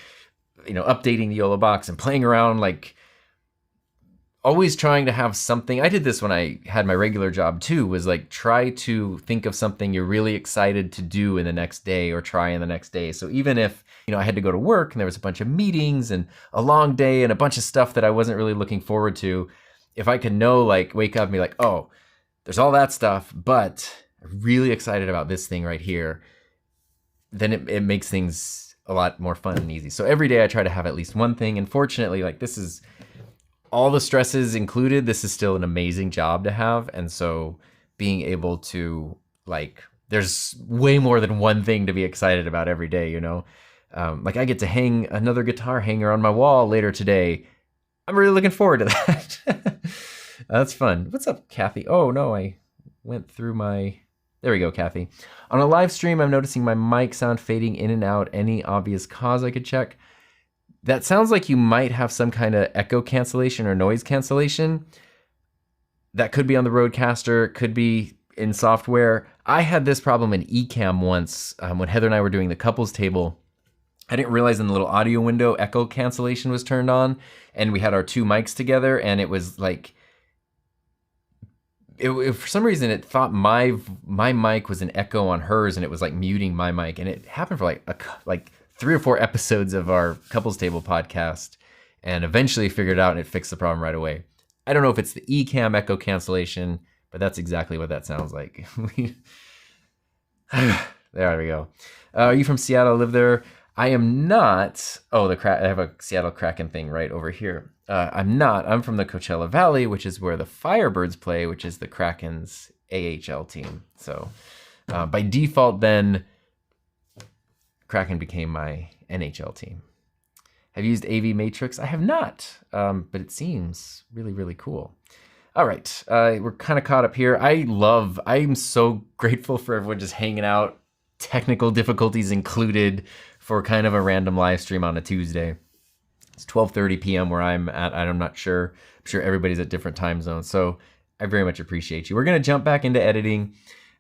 updating the Yolobox and playing around, like always trying to have something. I did this when I had my regular job too, was like try to think of something you're really excited to do in the next day or try in the next day. So even if, I had to go to work and there was a bunch of meetings and a long day and a bunch of stuff that I wasn't really looking forward to, if I could wake up and be like, oh, there's all that stuff, but I'm really excited about this thing right here, then it makes things a lot more fun and easy. So every day I try to have at least one thing. And fortunately, like this is, all the stresses included, this is still an amazing job to have. And so being able to, like, there's way more than one thing to be excited about every day, Like I get to hang another guitar hanger on my wall later today. I'm really looking forward to that. That's fun. What's up, Kathy? Oh no, I went through there we go, Kathy. On a live stream, I'm noticing my mic sound fading in and out. Any obvious cause I could check? That sounds like you might have some kind of echo cancellation or noise cancellation. That could be on the Rodecaster, could be in software. I had this problem in Ecamm once when Heather and I were doing the couples table. I didn't realize in the little audio window echo cancellation was turned on, and we had our two mics together, and it was like, for some reason it thought my mic was an echo on hers, and it was like muting my mic, and it happened for like 3 or 4 episodes of our couples table podcast, and eventually figured it out and it fixed the problem right away. I don't know if it's the Ecamm echo cancellation, but that's exactly what that sounds like. There we go. Are you from Seattle? Live there? I am not. Oh, I have a Seattle Kraken thing right over here. I'm not. I'm from the Coachella Valley, which is where the Firebirds play, which is the Kraken's AHL team. So by default, then Kraken became my NHL team. Have you used AV Matrix? I have not, but it seems really, really cool. All right, we're kind of caught up here. I'm so grateful for everyone just hanging out, technical difficulties included, for kind of a random live stream on a Tuesday. It's 12:30 p.m. where I'm at. I'm not sure. I'm sure everybody's at different time zones, so I very much appreciate you. We're going to jump back into editing.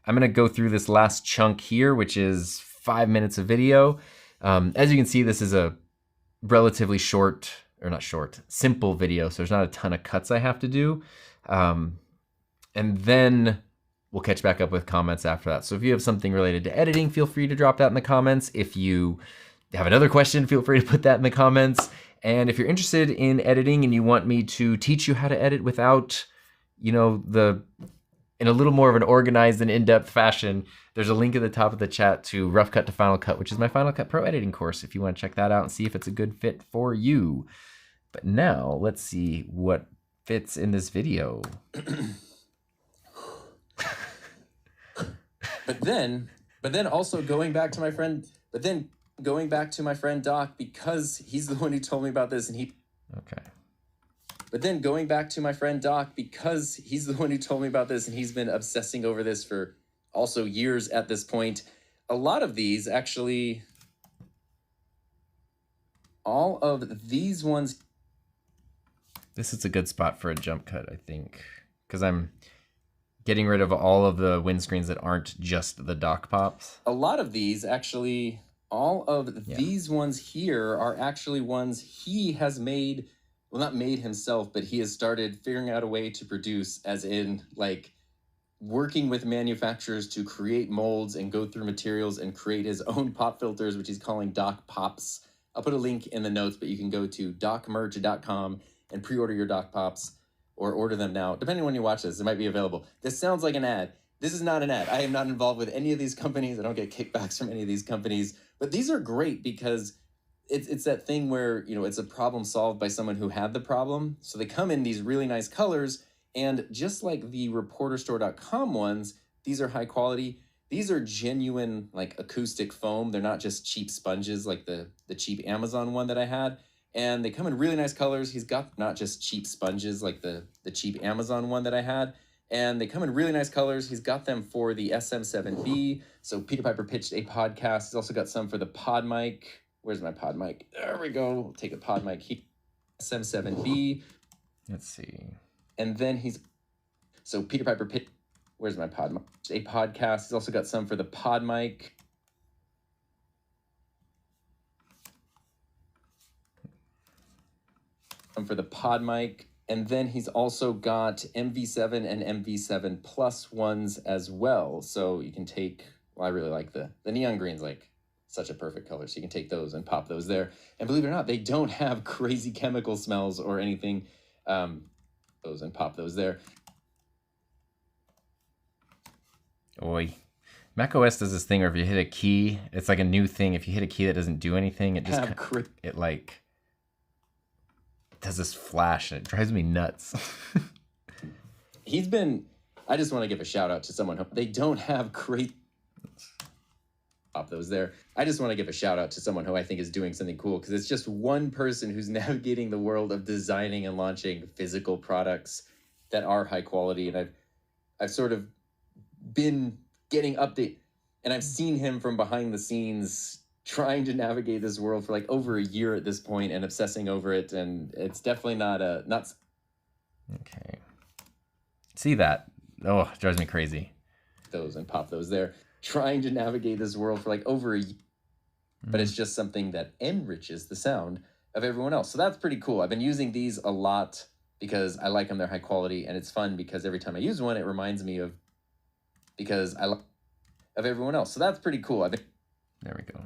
I'm going to go through this last chunk here, which is 5 minutes of video. As you can see, this is a relatively simple video, so there's not a ton of cuts I have to do. And then we'll catch back up with comments after that. So if you have something related to editing, feel free to drop that in the comments. If you have another question, feel free to put that in the comments. And if you're interested in editing and you want me to teach you how to edit without, in a little more of an organized and in-depth fashion, there's a link at the top of the chat to Rough Cut to Final Cut, which is my Final Cut Pro editing course, if you want to check that out and see if it's a good fit for you. But now let's see what fits in this video. But then also going back to my friend Doc, because he's the one who told me about this, and he... Okay. But then going back to my friend Doc, because he's the one who told me about this and he's been obsessing over this for also years at this point, a lot of these actually, all of these ones. This is a good spot for a jump cut, I think, because I'm getting rid of all of the windscreens that aren't just the dock pops. A lot of these actually, all of these ones here are actually ones he has made, well, not made himself, but he has started figuring out a way to produce, as in like working with manufacturers to create molds and go through materials and create his own pop filters, which he's calling Doc Pops. I'll put a link in the notes, but you can go to docmerge.com and pre-order your Doc Pops, or order them now. Depending on when you watch this, it might be available. This sounds like an ad. This is not an ad. I am not involved with any of these companies. I don't get kickbacks from any of these companies, but these are great because it's that thing where, you know, it's a problem solved by someone who had the problem. So they come in these really nice colors, and just like the reporterstore.com ones, these are high quality. These are genuine, like, acoustic foam. They're not just cheap sponges like the cheap Amazon one that I had. And they come in really nice colors. He's got not just cheap sponges like the cheap Amazon one that I had. And they come in really nice colors. He's got them for the SM7B. So Peter Piper pitched a podcast. He's also got some for the pod mic. Where's my pod mic? There we go. We'll take a pod mic here. SM7B. Let's see. And then so Peter Piper pitched, where's my pod mic? A podcast. He's also got some for the pod mic. For the pod mic. And then he's also got MV7 and MV7 Plus ones as well. So you can take, well, I really like the neon green's like such a perfect color. So you can take those and pop those there. And believe it or not, they don't have crazy chemical smells or anything. Those and pop those there. Oi. macOS does this thing where if you hit a key, it's like a new thing. If you hit a key that doesn't do anything, it just does this flash and it drives me nuts. I just want to give a shout out to someone who, they don't have great, pop those there. I just want to give a shout out to someone who I think is doing something cool, because it's just one person who's navigating the world of designing and launching physical products that are high quality. And I've sort of been getting update, and I've seen him from behind the scenes trying to navigate this world for like over a year at this point and obsessing over it. And it's definitely not. Okay. See that? Oh, it drives me crazy. Those and pop those there. Trying to navigate this world for like over a year. But it's just something that enriches the sound of everyone else. So that's pretty cool. I've been using these a lot because I like them. They're high quality, and it's fun because every time I use one, it reminds me of everyone else. So that's pretty cool. There we go.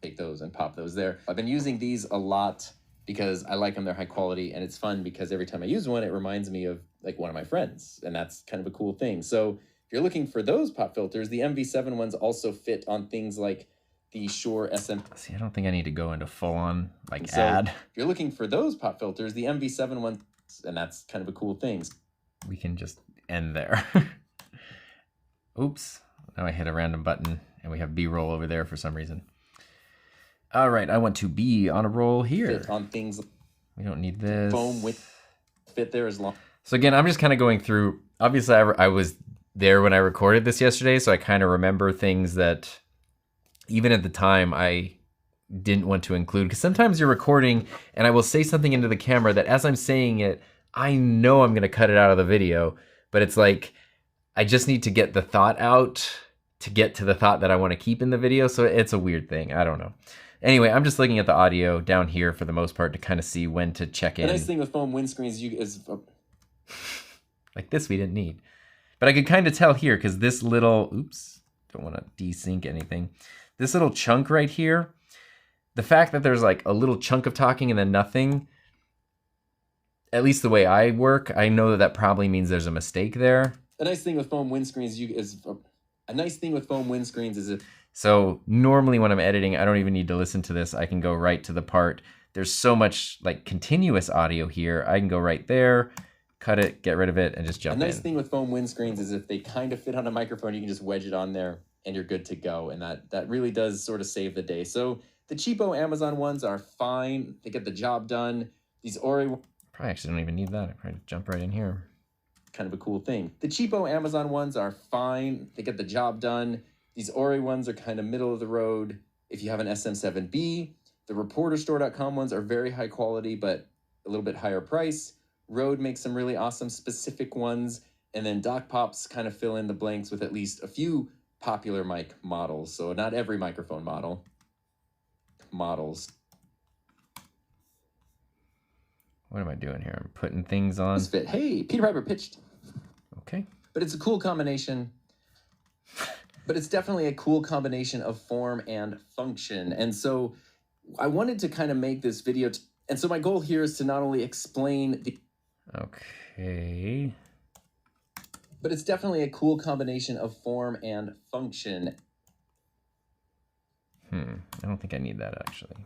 Take those and pop those there. I've been using these a lot because I like them. They're high quality, and it's fun because every time I use one, it reminds me of like one of my friends, and that's kind of a cool thing. So if you're looking for those pop filters, the MV7 ones also fit on things like the Shure SM. See, I don't think I need to go into full-on ad. If you're looking for those pop filters, the MV7 ones, and that's kind of a cool thing. We can just end there. Oops. Now I hit a random button, and we have B-roll over there for some reason. All right, I want to be on a roll here. Fit on things. We don't need this. Foam with fit there as long. So again, I'm just kind of going through. Obviously, I was there when I recorded this yesterday, so I kind of remember things that even at the time I didn't want to include. Because sometimes you're recording, and I will say something into the camera that as I'm saying it, I know I'm going to cut it out of the video, but it's like I just need to get the thought out to get to the thought that I want to keep in the video. So it's a weird thing. I don't know. Anyway, I'm just looking at the audio down here for the most part to kind of see when to check in. The nice thing with foam windscreens is like this we didn't need. But I could kind of tell here because this little, oops, don't want to desync anything. This little chunk right here, the fact that there's like a little chunk of talking and then nothing, at least the way I work, I know that that probably means there's a mistake there. A nice thing with foam windscreens is so normally when I'm editing, I don't even need to listen to this. I can go right to the part. There's so much like continuous audio here. I can go right there, cut it, get rid of it, and just jump in. A nice thing with foam windscreens is if they kind of fit on a microphone, you can just wedge it on there and you're good to go. And that really does sort of save the day. So the cheapo Amazon ones are fine. They get the job done. These Ori Probably actually don't even need that. I probably jump right in here. kind of a cool thing. The cheapo Amazon ones are fine. They get the job done. These Ori ones are kind of middle of the road. If you have an SM7B, the reporterstore.com ones are very high quality, but a little bit higher price. Rode makes some really awesome specific ones. And then Doc Pops kind of fill in the blanks with at least a few popular mic models. So not every microphone models. What am I doing here? I'm putting things on. Fit. Hey, Peter Piper pitched. Okay. But it's a cool combination. But it's definitely a cool combination of form and function. And so I wanted to kind of make this video. And so my goal here is to not only explain the... Okay. But it's definitely a cool combination of form and function. I don't think I need that, actually.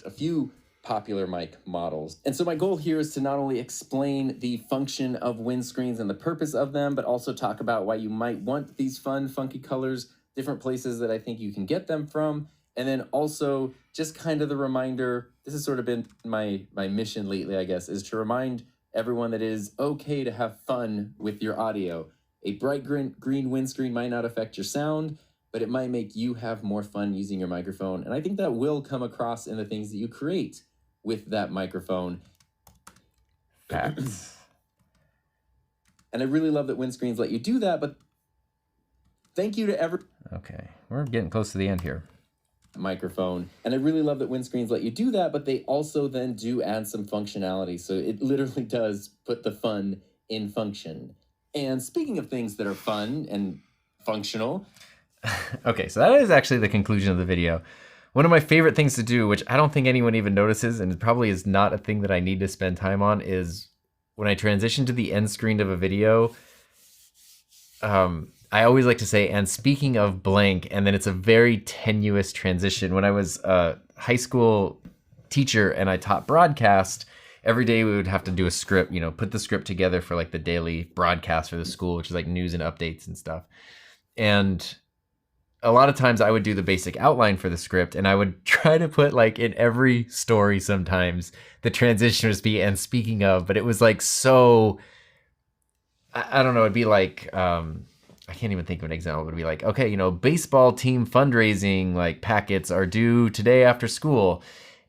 A few popular mic models. And so my goal here is to not only explain the function of windscreens and the purpose of them, but also talk about why you might want these fun, funky colors, different places that I think you can get them from. And then also just kind of the reminder, this has sort of been my mission lately, I guess, is to remind everyone that it is okay to have fun with your audio. A bright green windscreen might not affect your sound, but it might make you have more fun using your microphone. And I think that will come across in the things that you create with that microphone. Facts. And I really love that windscreens let you do that, but thank you to every... Okay, we're getting close to the end here. Microphone. And I really love that windscreens let you do that, but they also then do add some functionality. So it literally does put the fun in function. And speaking of things that are fun and functional. Okay, so that is actually the conclusion of the video. One of my favorite things to do, which I don't think anyone even notices, and it probably is not a thing that I need to spend time on, is when I transition to the end screen of a video, I always like to say, and speaking of blank, and then it's a very tenuous transition. When I was a high school teacher and I taught broadcast, every day we would have to do a script, you know, put the script together for like the daily broadcast for the school, which is like news and updates and stuff. And a lot of times I would do the basic outline for the script, and I would try to put like in every story sometimes the transition was be and speaking of, but it was like so, I don't know, it'd be like, I can't even think of an example, but it'd be like, okay, you know, baseball team fundraising like packets are due today after school.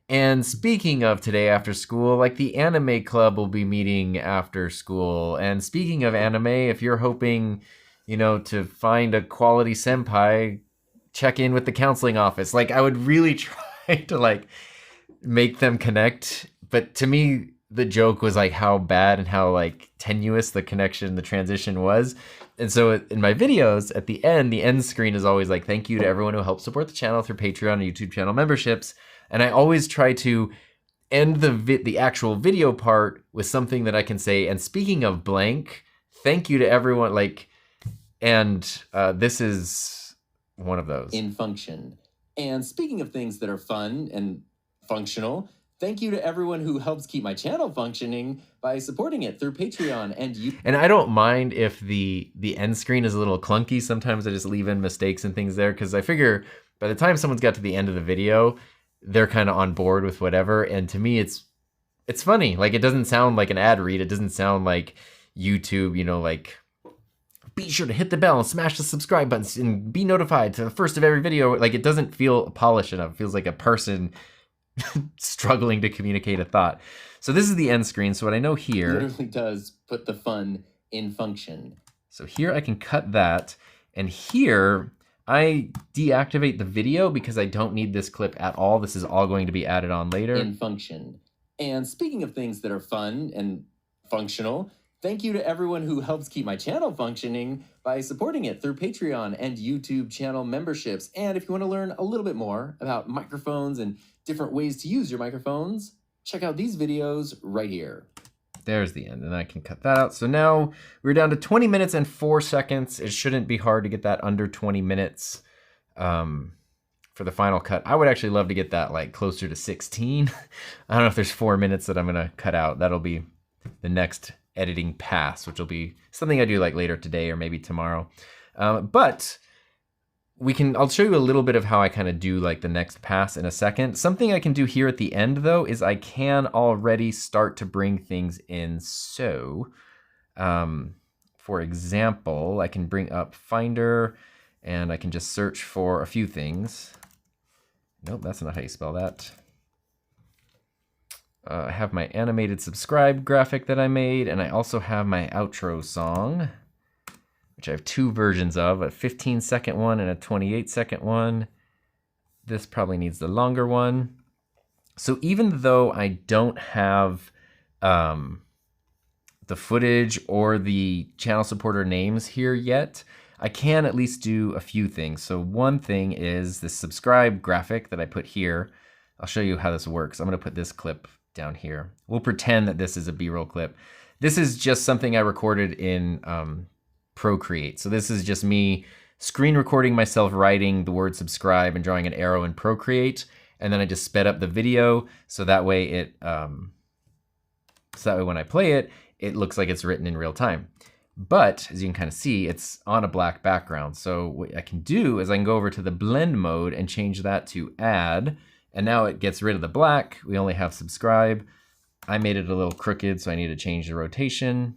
And speaking of today after school, like the anime club will be meeting after school. And speaking of anime, if you're hoping, you know, to find a quality senpai, check in with the counseling office. Like I would really try to like make them connect. But to me, the joke was like how bad and how like tenuous the connection, the transition was. And so in my videos at the end screen is always like, thank you to everyone who helped support the channel through Patreon and YouTube channel memberships. And I always try to end the actual video part with something that I can say, and speaking of blank, thank you to everyone, like, and this is one of those. In function. And speaking of things that are fun and functional, thank you to everyone who helps keep my channel functioning by supporting it through Patreon and YouTube. And I don't mind if the end screen is a little clunky. Sometimes I just leave in mistakes and things there, because I figure by the time someone's got to the end of the video, they're kind of on board with whatever. And to me, it's funny. Like it doesn't sound like an ad read. It doesn't sound like YouTube, you know, like be sure to hit the bell and smash the subscribe buttons and be notified to the first of every video. Like it doesn't feel polished enough. It feels like a person struggling to communicate a thought. So this is the end screen. So what I know here literally does put the fun in function. So here I can cut that, and here I deactivate the video because I don't need this clip at all. This is all going to be added on later. In function. And speaking of things that are fun and functional, thank you to everyone who helps keep my channel functioning by supporting it through Patreon and YouTube channel memberships. And if you want to learn a little bit more about microphones and different ways to use your microphones, check out these videos right here. There's the end, and I can cut that out. So now we're down to 20 minutes and 4 seconds. It shouldn't be hard to get that under 20 minutes for the final cut. I would actually love to get that like closer to 16. I don't know if there's 4 minutes that I'm gonna cut out. That'll be the next editing pass, which will be something I do like later today or maybe tomorrow. But I'll show you a little bit of how I kind of do like the next pass in a second. Something I can do here at the end though is I can already start to bring things in. So, for example, I can bring up Finder and I can just search for a few things. Nope, that's not how you spell that. I have my animated subscribe graphic that I made, and I also have my outro song, which I have two versions of, a 15-second one and a 28-second one. This probably needs the longer one. So even though I don't have the footage or the channel supporter names here yet, I can at least do a few things. So one thing is the subscribe graphic that I put here. I'll show you how this works. I'm gonna put this clip down here. We'll pretend that this is a B-roll clip. This is just something I recorded in Procreate. So this is just me screen recording myself writing the word subscribe and drawing an arrow in Procreate. And then I just sped up the video so that way it, when I play it, it looks like it's written in real time. But as you can kind of see, it's on a black background. So what I can do is I can go over to the blend mode and change that to add. And now it gets rid of the black. We only have subscribe. I made it a little crooked, so I need to change the rotation.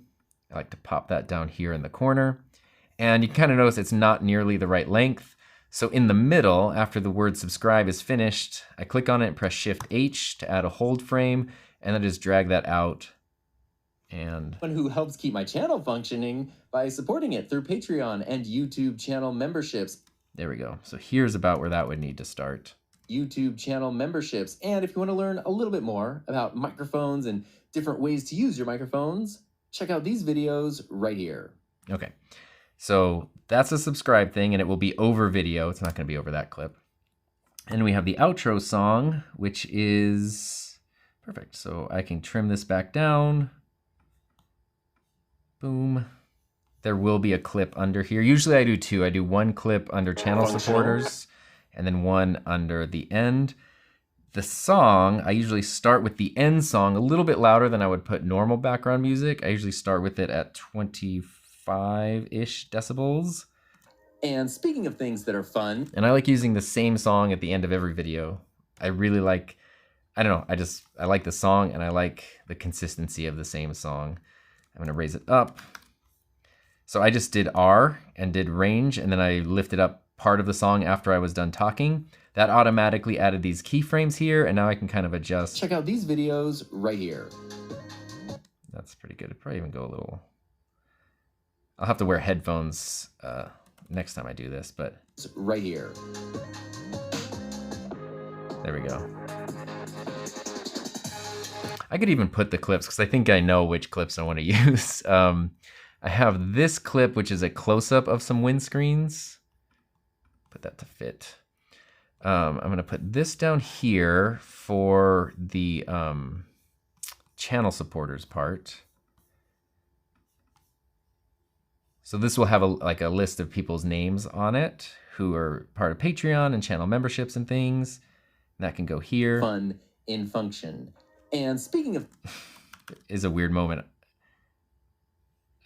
I like to pop that down here in the corner. And you can kind of notice it's not nearly the right length. So in the middle, after the word subscribe is finished, I click on it and press Shift H to add a hold frame, and then just drag that out. And who helps keep my channel functioning by supporting it through Patreon and YouTube channel memberships. There we go. So here's about where that would need to start. YouTube channel memberships. And if you want to learn a little bit more about microphones and different ways to use your microphones, check out these videos right here. Okay, so that's a subscribe thing, and it will be over video. It's not going to be over that clip. And we have the outro song, which is perfect. So I can trim this back down. Boom. There will be a clip under here. Usually I do two. I do one clip under channel supporters and then one under the end. The song, I usually start with the end song a little bit louder than I would put normal background music. I usually start with it at 25-ish decibels. And speaking of things that are fun. And I like using the same song at the end of every video. I really like, I don't know, I like the song and I like the consistency of the same song. I'm gonna raise it up. So I just did R and did range, and then I lifted up part of the song after I was done talking. That automatically added these keyframes here, and now I can kind of adjust. Check out these videos right here. That's pretty good. It'd probably even go a little... I'll have to wear headphones next time I do this, but... Right here. There we go. I could even put the clips, because I think I know which clips I want to use. I have this clip, which is a close-up of some windscreens. Put that to fit. I'm going to put this down here for the channel supporters part. So this will have like a list of people's names on it who are part of Patreon and channel memberships and things. And that can go here. Fun in function. And speaking of... is a weird moment.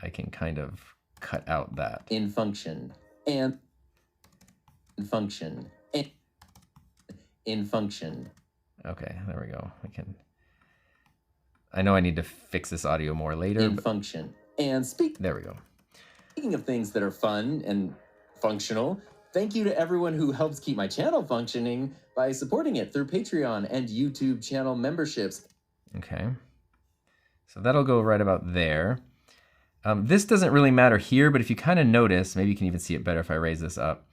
I can kind of cut out that. In function. And... in function. And... in function. Okay, there we go. I know I need to fix this audio more later. In function. And there we go. Speaking of things that are fun and functional, thank you to everyone who helps keep my channel functioning by supporting it through Patreon and YouTube channel memberships. Okay, so that'll go right about there. This doesn't really matter here, but if you kind of notice, maybe you can even see it better if I raise this up.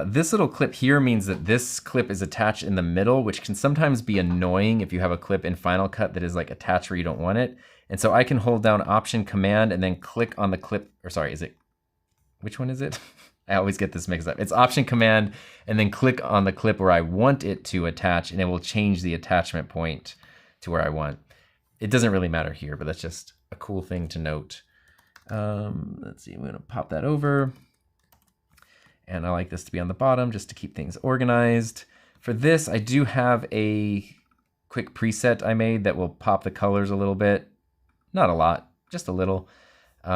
This little clip here means that this clip is attached in the middle, which can sometimes be annoying if you have a clip in Final Cut that is like attached where you don't want it. And so I can hold down Option Command and then click on the clip, or sorry, which one is it? I always get this mixed up. It's Option Command and then click on the clip where I want it to attach, and it will change the attachment point to where I want. It doesn't really matter here, but that's just a cool thing to note. Let's see, I'm gonna pop that over. And I like this to be on the bottom just to keep things organized. For this, I do have a quick preset I made that will pop the colors a little bit. Not a lot, just a little,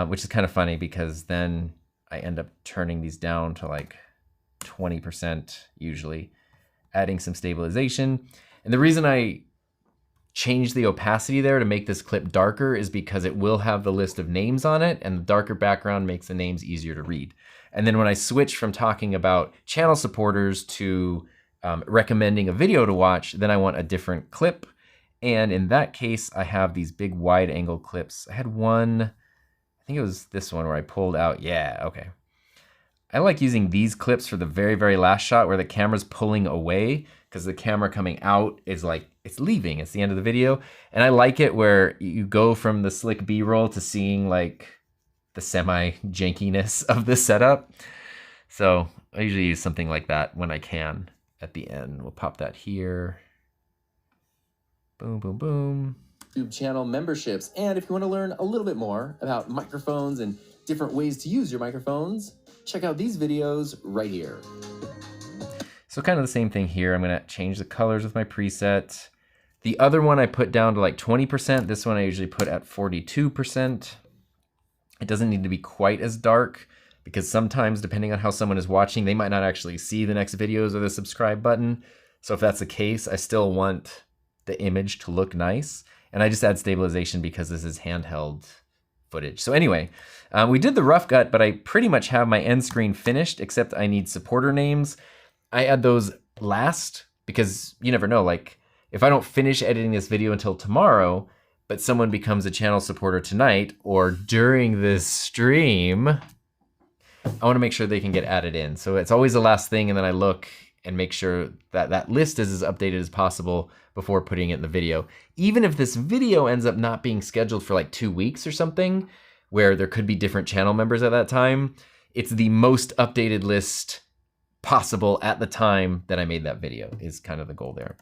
which is kind of funny because then I end up turning these down to like 20% usually, adding some stabilization. And the reason I changed the opacity there to make this clip darker is because it will have the list of names on it, and the darker background makes the names easier to read. And then when I switch from talking about channel supporters to recommending a video to watch, then I want a different clip. And in that case, I have these big wide angle clips. I had one, I think it was this one where I pulled out, yeah, okay. I like using these clips for the very, very last shot where the camera's pulling away, because the camera coming out is like, it's leaving, it's the end of the video. And I like it where you go from the slick B-roll to seeing like the semi-jankiness of the setup. So I usually use something like that when I can at the end. We'll pop that here. Boom, boom, boom. YouTube channel memberships. And if you want to learn a little bit more about microphones and different ways to use your microphones, check out these videos right here. So kind of the same thing here. I'm gonna change the colors with my preset. The other one I put down to like 20%. This one I usually put at 42%. It doesn't need to be quite as dark because sometimes depending on how someone is watching, they might not actually see the next videos or the subscribe button. So if that's the case, I still want the image to look nice. And I just add stabilization because this is handheld footage. So anyway, we did the rough cut, but I pretty much have my end screen finished, except I need supporter names. I add those last because you never know, like if I don't finish editing this video until tomorrow, but someone becomes a channel supporter tonight or during this stream, I want to make sure they can get added in. So it's always the last thing, and then I look and make sure that that list is as updated as possible before putting it in the video. Even if this video ends up not being scheduled for like 2 weeks or something, where there could be different channel members at that time, it's the most updated list possible at the time that I made that video is kind of the goal there.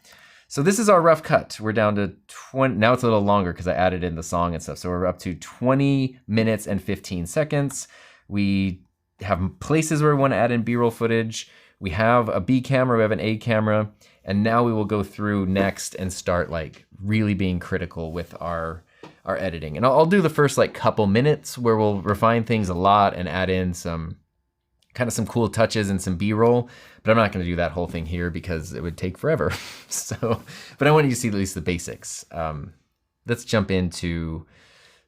So this is our rough cut. We're down to 20, now it's a little longer because I added in the song and stuff. So we're up to 20 minutes and 15 seconds. We have places where we want to add in B-roll footage. We have a B camera, we have an A camera, and now we will go through next and start like really being critical with our editing. And I'll do the first like couple minutes where we'll refine things a lot and add in some cool touches and some B-roll, but I'm not going to do that whole thing here because it would take forever. So, but I want you to see at least the basics. Let's jump into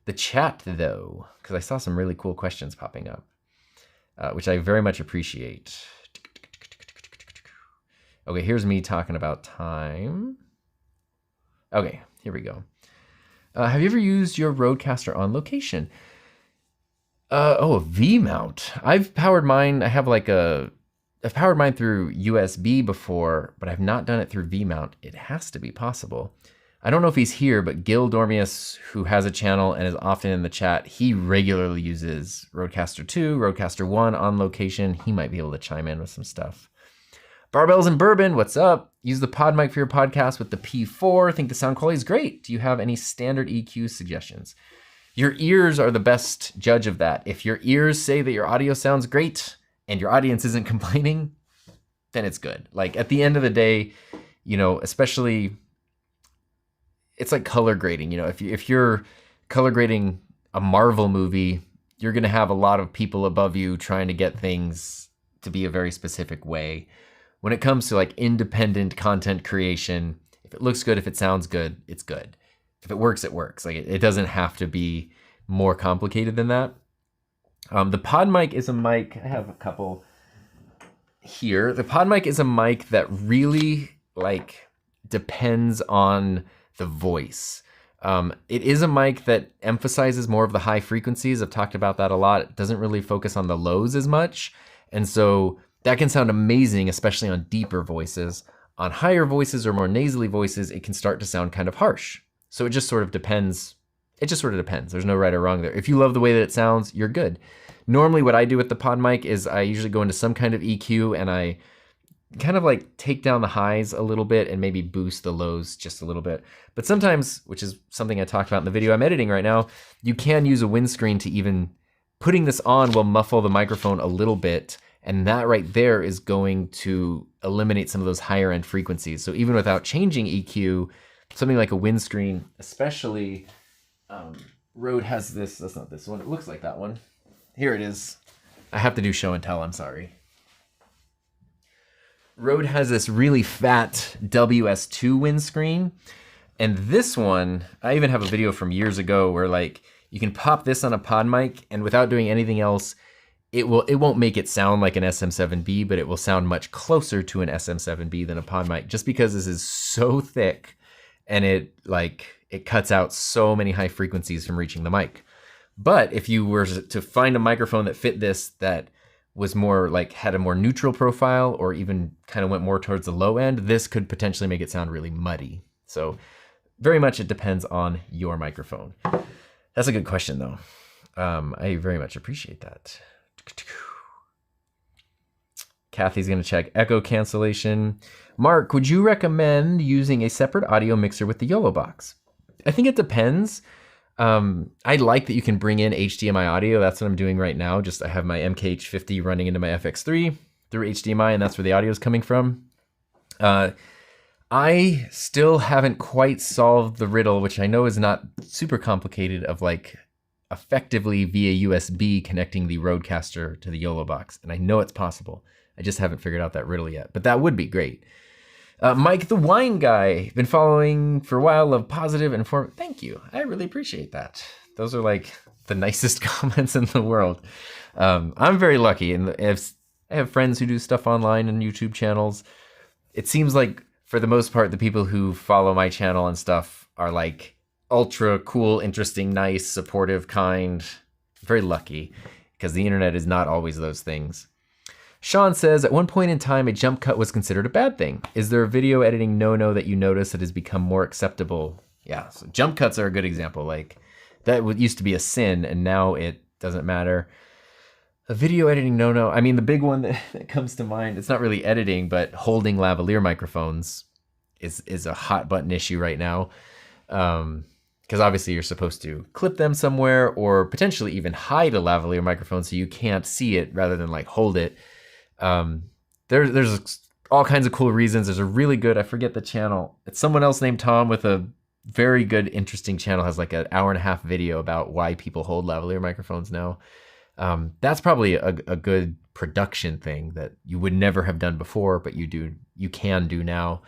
the chat though, because I saw some really cool questions popping up, which I very much appreciate. Okay, here's me talking about time. Okay, here we go. Have you ever used your Rodecaster on location? Oh, a V-mount. I've powered mine. I've powered mine through USB before, but I've not done it through V-mount. It has to be possible. I don't know if he's here, but Gil Dormius, who has a channel and is often in the chat, he regularly uses Rodecaster 2, Rodecaster 1 on location. He might be able to chime in with some stuff. Barbells and Bourbon, what's up? Use the pod mic for your podcast with the P4. Think the sound quality is great. Do you have any standard EQ suggestions? Your ears are the best judge of that. If your ears say that your audio sounds great and your audience isn't complaining, then it's good. Like at the end of the day, you know, especially it's like color grading. You know, if you're color grading a Marvel movie, you're going to have a lot of people above you trying to get things to be a very specific way. When it comes to like independent content creation, if it looks good, if it sounds good, it's good. If it works, it works. Like it doesn't have to be more complicated than that. The pod mic is a mic. I have a couple here. The pod mic is a mic that really like depends on the voice. It is a mic that emphasizes more of the high frequencies. I've talked about that a lot. It doesn't really focus on the lows as much. And so that can sound amazing, especially on deeper voices. On higher voices or more nasally voices, it can start to sound kind of harsh. So it just sort of depends. It just sort of depends. There's no right or wrong there. If you love the way that it sounds, you're good. Normally what I do with the pod mic is I usually go into some kind of EQ and I kind of like take down the highs a little bit and maybe boost the lows just a little bit. But sometimes, which is something I talked about in the video I'm editing right now, you can use a windscreen to even putting this on will muffle the microphone a little bit. And that right there is going to eliminate some of those higher end frequencies. So even without changing EQ, something like a windscreen, especially, Rode has this, that's not this one, it looks like that one. Here it is. I have to do show and tell, I'm sorry. Rode has this really fat WS2 windscreen. And this one, I even have a video from years ago where like you can pop this on a pod mic and without doing anything else, it won't make it sound like an SM7B, but it will sound much closer to an SM7B than a pod mic just because this is so thick and it cuts out so many high frequencies from reaching the mic. But if you were to find a microphone that fit this, that was more like had a more neutral profile or even kind of went more towards the low end, this could potentially make it sound really muddy. So very much it depends on your microphone. That's a good question though. I very much appreciate that. Kathy's gonna check echo cancellation. Mark, would you recommend using a separate audio mixer with the Yolobox? I think it depends. I like that you can bring in HDMI audio. That's what I'm doing right now. I have my MKH50 running into my FX3 through HDMI, and that's where the audio is coming from. I still haven't quite solved the riddle, which I know is not super complicated, of like effectively via USB connecting the Rodecaster to the Yolobox. And I know it's possible. I just haven't figured out that riddle yet, but that would be great. Mike the Wine Guy, been following for a while, love positive and informative. Thank you. I really appreciate that. Those are like the nicest comments in the world. I'm very lucky, and I have friends who do stuff online and YouTube channels. It seems like for the most part, the people who follow my channel and stuff are like ultra cool, interesting, nice, supportive, kind. Very lucky because the internet is not always those things. Sean says, at one point in time, a jump cut was considered a bad thing. Is there a video editing no-no that you notice that has become more acceptable? Yeah, so jump cuts are a good example. Like that used to be a sin and now it doesn't matter. A video editing no-no, I mean, the big one that comes to mind, it's not really editing, but holding lavalier microphones is a hot button issue right now. Because obviously you're supposed to clip them somewhere or potentially even hide a lavalier microphone so you can't see it rather than like hold it. There's all kinds of cool reasons. There's a really good, I forget the channel. It's someone else named Tom with a very good, interesting channel, has like an 1.5-hour video about why people hold lavalier microphones now. That's probably a good production thing that you would never have done before, but you can do now.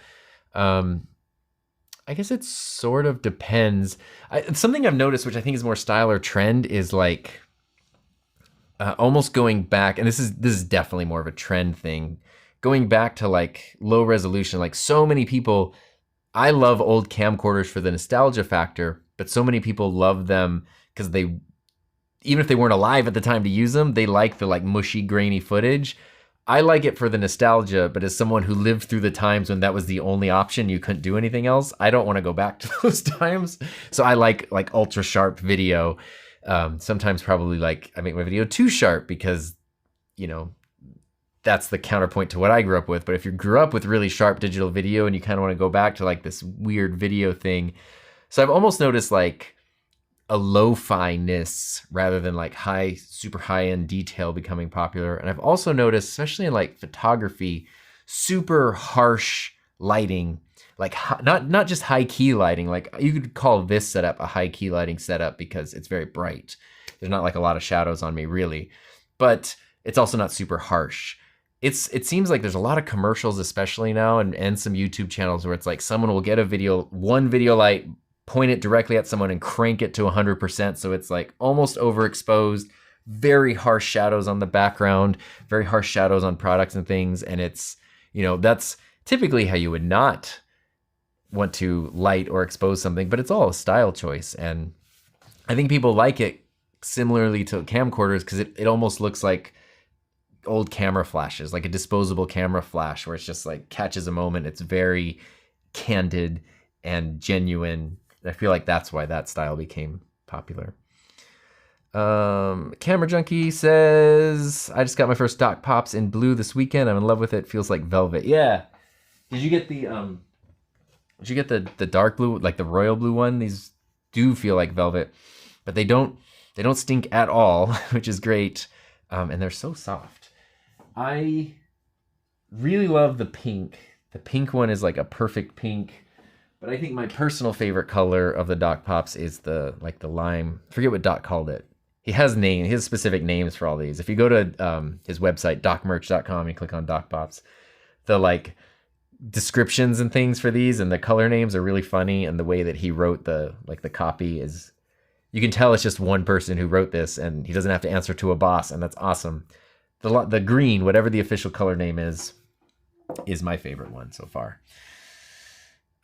I guess it sort of depends. Something I've noticed, which I think is more style or trend, is like almost going back, and this is definitely more of a trend thing, going back to like low resolution. Like so many people, I love old camcorders for the nostalgia factor, but so many people love them because they, even if they weren't alive at the time to use them, they like the like mushy, grainy footage. I like it for the nostalgia, but as someone who lived through the times when that was the only option, you couldn't do anything else, I don't want to go back to those times. So I like ultra sharp video. Sometimes probably like I make my video too sharp because, you know, that's the counterpoint to what I grew up with. But if you grew up with really sharp digital video and you kind of want to go back to like this weird video thing. So I've almost noticed like a lo-fi-ness rather than like super high-end detail becoming popular. And I've also noticed, especially in like photography, super harsh lighting, like not just high-key lighting. Like you could call this setup a high-key lighting setup because it's very bright. There's not like a lot of shadows on me really, but it's also not super harsh. It seems like there's a lot of commercials, especially now, and some YouTube channels where it's like someone will get one video light, point it directly at someone and crank it to 100%. So it's like almost overexposed, very harsh shadows on the background, very harsh shadows on products and things. And it's, you know, that's typically how you would not want to light or expose something, but it's all a style choice. And I think people like it similarly to camcorders because it almost looks like old camera flashes, like a disposable camera flash where it's just like catches a moment. It's very candid and genuine. I feel like that's why that style became popular. Camera Junkie says, I just got my first Doc Pops in blue this weekend. I'm in love with it. Feels like velvet. Yeah. Did you get the dark blue, like the royal blue one? These do feel like velvet, but they don't stink at all, which is great. And they're so soft. I really love the pink. The pink one is like a perfect pink. But I think my personal favorite color of the Doc Pops is the lime. I forget what Doc called it. He has specific names for all these. If you go to his website, docmerch.com, and click on Doc Pops, the like descriptions and things for these, and the color names are really funny, and the way that he wrote the copy is, you can tell it's just one person who wrote this, and he doesn't have to answer to a boss, and that's awesome. The green, whatever the official color name is my favorite one so far.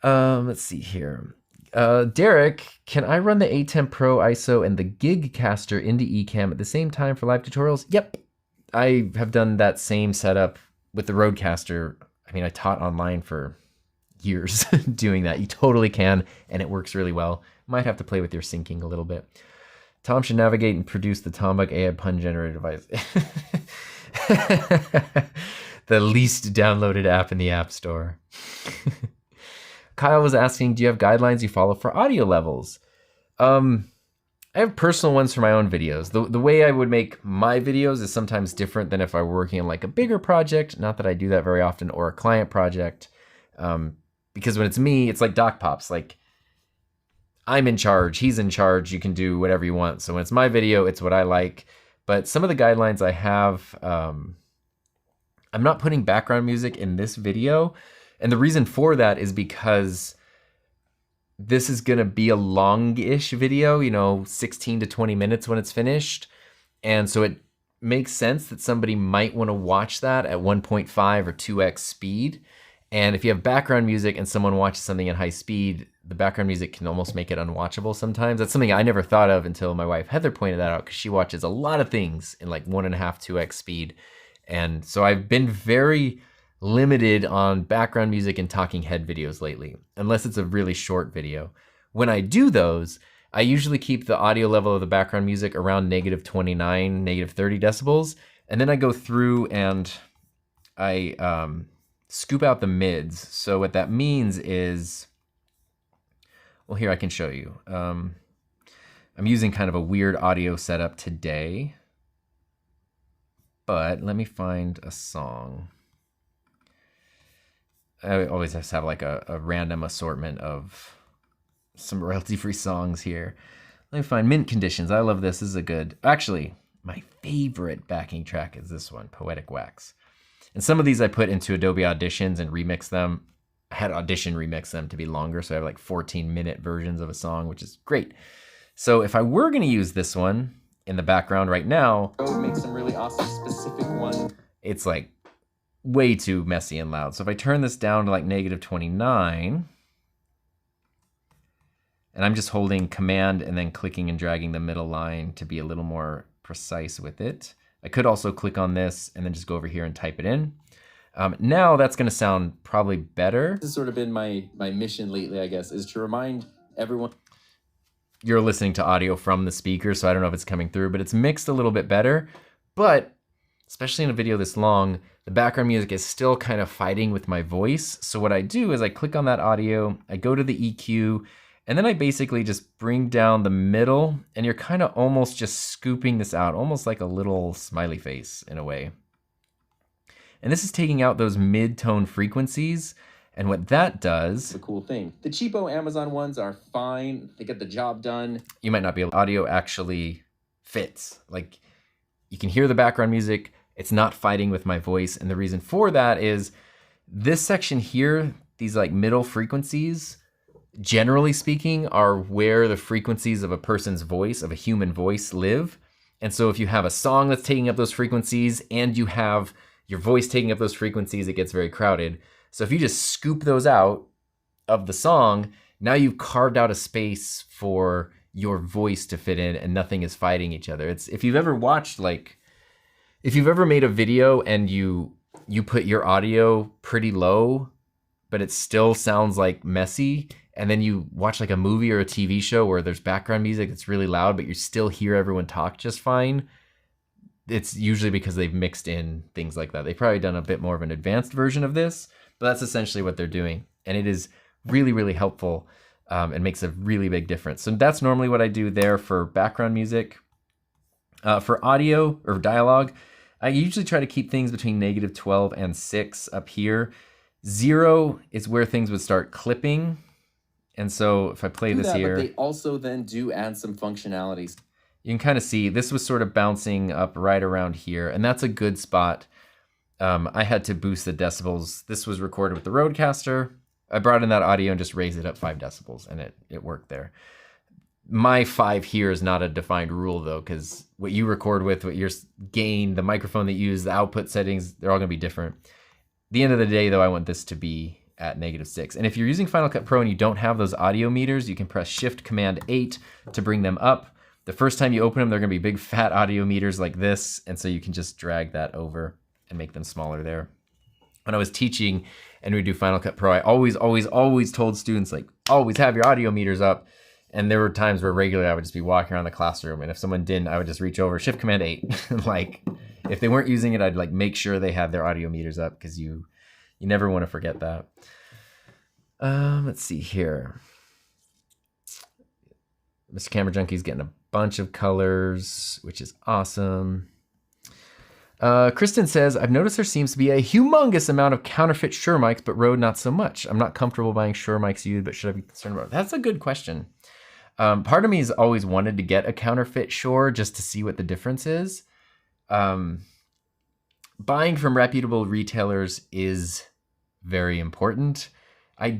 Let's see here. Derek, can I run the A10 Pro ISO and the Gigcaster into Ecamm at the same time for live tutorials? Yep. I have done that same setup with the Rodecaster. I mean, I taught online for years doing that. You totally can, and it works really well. Might have to play with your syncing a little bit. Tom should navigate and produce the Tombug AI pun generator device. The least downloaded app in the App Store. Kyle was asking, do you have guidelines you follow for audio levels? I have personal ones for my own videos. The way I would make my videos is sometimes different than if I were working on like a bigger project. Not that I do that very often, or a client project. Because when it's me, it's like Doc Pops. Like, I'm in charge, he's in charge, you can do whatever you want. So when it's my video, it's what I like. But some of the guidelines I have, I'm not putting background music in this video. And the reason for that is because this is gonna be a long-ish video, you know, 16 to 20 minutes when it's finished. And so it makes sense that somebody might wanna watch that at 1.5 or 2x speed. And if you have background music and someone watches something at high speed, the background music can almost make it unwatchable sometimes. That's something I never thought of until my wife Heather pointed that out, because she watches a lot of things in like 1.5, 2x speed. And so I've been very limited on background music and talking head videos lately, unless it's a really short video. When I do those, I usually keep the audio level of the background music around -29, -30 decibels. And then I go through and I scoop out the mids. So what that means is, well, here I can show you. I'm using kind of a weird audio setup today, but let me find a song. I always have to have like a random assortment of some royalty-free songs here. Let me find Mint Conditions. I love this. This is a good, actually, my favorite backing track is this one, Poetic Wax. And some of these I put into Adobe Auditions and remix them. I had Audition remix them to be longer, so I have like 14-minute versions of a song, which is great. So if I were gonna use this one in the background right now, I would make some really awesome specific one. It's like way too messy and loud. So if I turn this down to like -29, and I'm just holding Command and then clicking and dragging the middle line to be a little more precise with it. I could also click on this and then just go over here and type it in. Now that's gonna sound probably better. This has sort of been my mission lately, I guess, is to remind everyone. You're listening to audio from the speaker, so I don't know if it's coming through, but it's mixed a little bit better. But especially in a video this long, the background music is still kind of fighting with my voice. So what I do is I click on that audio, I go to the EQ, and then I basically just bring down the middle, and you're kind of almost just scooping this out, almost like a little smiley face in a way. And this is taking out those mid-tone frequencies. And what that does, The cool thing. The cheapo Amazon ones are fine. They get the job done. you might not be able, audio actually fits. Like, you can hear the background music, it's not fighting with my voice. And the reason for that is this section here, these like middle frequencies, generally speaking, are where the frequencies of a person's voice, of a human voice, live. And so if you have a song that's taking up those frequencies and you have your voice taking up those frequencies, it gets very crowded. So if you just scoop those out of the song, now you've carved out a space for your voice to fit in and nothing is fighting each other. It's, if you've ever watched, like, if you've ever made a video and you put your audio pretty low, but it still sounds like messy, and then you watch like a movie or a TV show where there's background music that's really loud, but you still hear everyone talk just fine, it's usually because they've mixed in things like that. They've probably done a bit more of an advanced version of this, but that's essentially what they're doing. And it is really, really helpful and makes a really big difference. So that's normally what I do there for background music. For audio or dialogue, I usually try to keep things between -12 and 6 up here. 0 is where things would start clipping. And so if I play this here, but they also then do add some functionalities. You can kind of see this was sort of bouncing up right around here, and that's a good spot. I had to boost the decibels. This was recorded with the Rodecaster. I brought in that audio and just raised it up 5 decibels, and it worked there. My 5 here is not a defined rule, though, because what you record with, what your gain, the microphone that you use, the output settings, they're all going to be different. At the end of the day, though, I want this to be at -6. And if you're using Final Cut Pro and you don't have those audio meters, you can press Shift-Command-8 to bring them up. The first time you open them, they're going to be big, fat audio meters like this, and so you can just drag that over and make them smaller there. When I was teaching and we do Final Cut Pro, I always told students, like, always have your audio meters up. And there were times where regularly I would just be walking around the classroom, and if someone didn't, I would just reach over, Shift-Command-8. Like, if they weren't using it, I'd like make sure they had their audio meters up, because you never want to forget that. Let's see here. Mr. Camera Junkie's getting a bunch of colors, which is awesome. Kristen says, I've noticed there seems to be a humongous amount of counterfeit Shure mics, but Rode not so much. I'm not comfortable buying Shure mics used, but should I be concerned about it? That's a good question. Part of me has always wanted to get a counterfeit Shure just to see what the difference is. Buying from reputable retailers is very important. I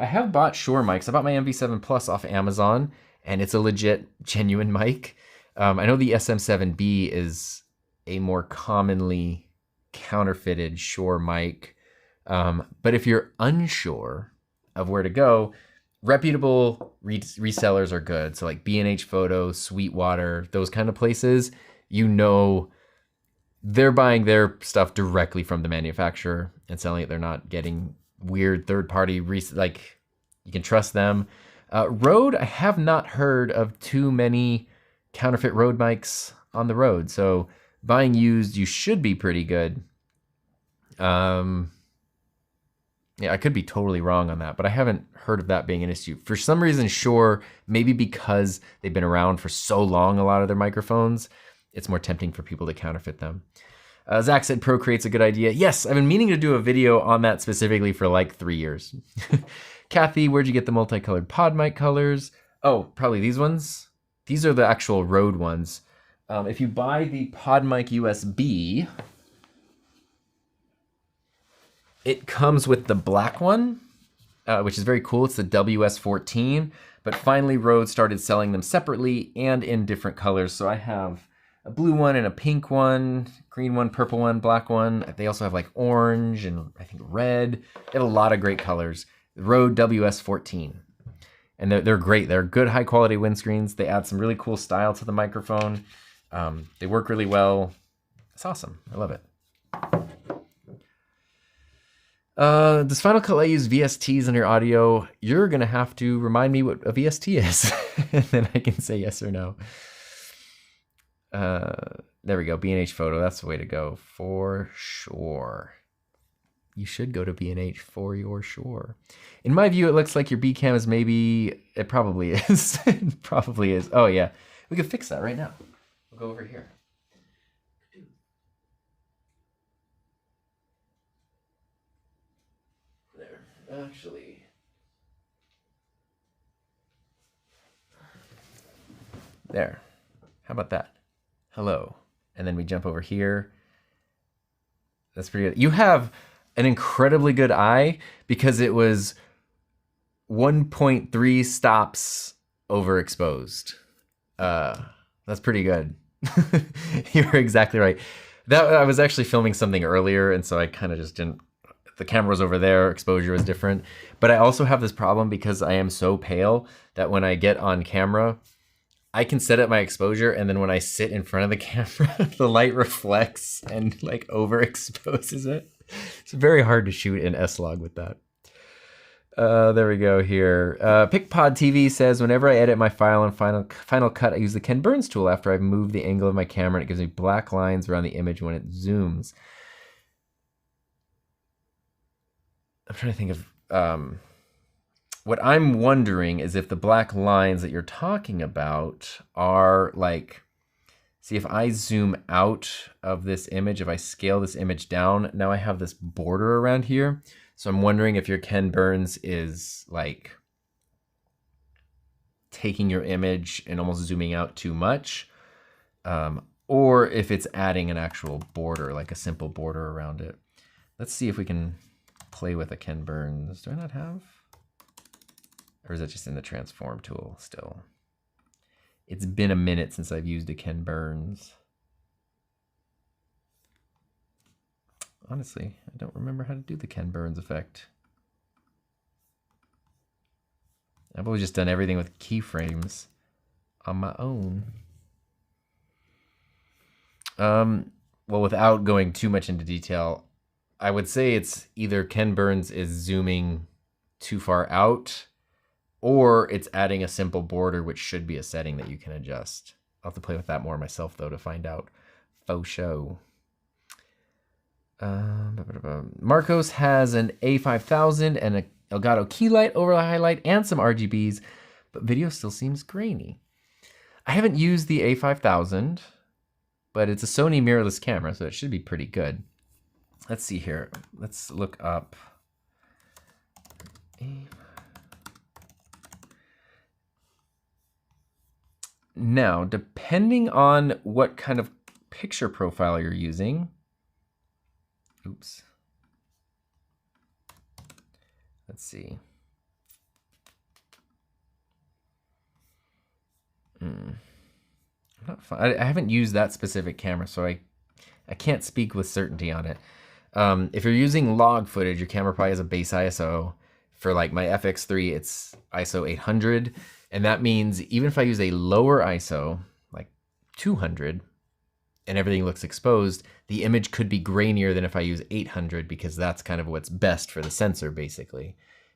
have bought Shure mics. I bought my MV7 Plus off Amazon, and it's a legit, genuine mic. I know the SM7B is a more commonly counterfeited Shure mic. But if you're unsure of where to go, reputable resellers are good. So like B&H Photo, Sweetwater, those kind of places, you know, they're buying their stuff directly from the manufacturer and selling it. They're not getting weird third-party, like, you can trust them. Rode, I have not heard of too many counterfeit Rode mics on the road. So buying used, you should be pretty good. Yeah, I could be totally wrong on that, but I haven't heard of that being an issue. For some reason, Shure, maybe because they've been around for so long, a lot of their microphones, it's more tempting for people to counterfeit them. Zach said Procreate's a good idea. Yes, I've been meaning to do a video on that specifically for like 3 years. Kathy, where'd you get the multicolored pod mic colors? Oh, probably these ones. These are the actual Rode ones. If you buy the pod mic USB, it comes with the black one, which is very cool. It's the WS14, but finally Rode started selling them separately and in different colors. So I have a blue one and a pink one, green one, purple one, black one. They also have like orange and I think red. They have a lot of great colors. Rode WS14. And they're great. They're good, high quality windscreens. They add some really cool style to the microphone. They work really well. It's awesome. I love it. Does Final Cut let you use VSTs on your audio? You're going to have to remind me what a VST is, and then I can say yes or no. There we go. B&H Photo. That's the way to go for sure. You should go to B&H for your sure. In my view, it looks like your B cam is maybe, it probably is. It probably is. Oh yeah. We can fix that right now. We'll go over here. There. Actually. There. How about that? Hello. And then we jump over here. That's pretty good. You have an incredibly good eye because it was 1.3 stops overexposed. That's pretty good. You're exactly right. That I was actually filming something earlier, and so I kind of just didn't. The camera was over there, exposure was different. But I also have this problem because I am so pale that when I get on camera, I can set up my exposure, and then when I sit in front of the camera, the light reflects and like overexposes it. It's very hard to shoot in S-Log with that. There we go here. PicPod TV says, whenever I edit my file in Final Cut, I use the Ken Burns tool after I've moved the angle of my camera, and it gives me black lines around the image when it zooms. I'm trying to think of... what I'm wondering is if the black lines that you're talking about are like... See, if I zoom out of this image, if I scale this image down, now I have this border around here. So I'm wondering if your Ken Burns is like taking your image and almost zooming out too much. or if it's adding an actual border, like a simple border around it. Let's see if we can play with a Ken Burns. Do I not have? Or is it just in the transform tool still? It's been a minute since I've used a Ken Burns. Honestly, I don't remember how to do the Ken Burns effect. I've always just done everything with keyframes on my own. Well, without going too much into detail, I would say it's either Ken Burns is zooming too far out, or it's adding a simple border, which should be a setting that you can adjust. I'll have to play with that more myself, though, to find out. Faux show. Marcos has an A5000 and a Elgato key light, overlay highlight, and some RGBs, but video still seems grainy. I haven't used the A5000, but it's a Sony mirrorless camera, so it should be pretty good. Let's see here. Let's look up. Now, depending on what kind of picture profile you're using, oops. Let's see. I haven't used that specific camera, so I can't speak with certainty on it. If you're using log footage, your camera probably has a base ISO. For like my FX3, it's ISO 800. And that means even if I use a lower ISO, like 200, and everything looks exposed, the image could be grainier than if I use 800, because that's kind of what's best for the sensor, basically.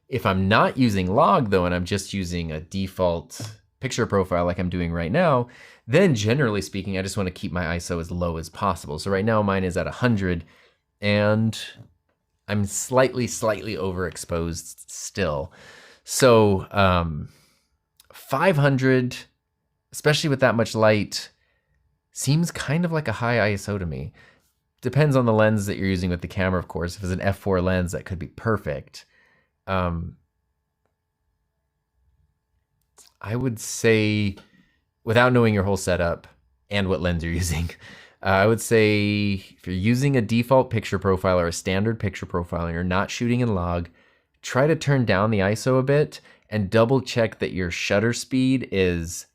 If I'm not using log, though, and I'm just using a default picture profile like I'm doing right now, then generally speaking, I just want to keep my ISO as low as possible. So right now mine is at 100, and I'm slightly overexposed still. So 500, especially with that much light, seems kind of like a high ISO to me. Depends on the lens that you're using with the camera, of course. If it's an f4 lens, that could be perfect. I would say, without knowing your whole setup and what lens you're using, I would say if you're using a default picture profile or a standard picture profile and you're not shooting in log, try to turn down the ISO a bit and double check that your shutter speed is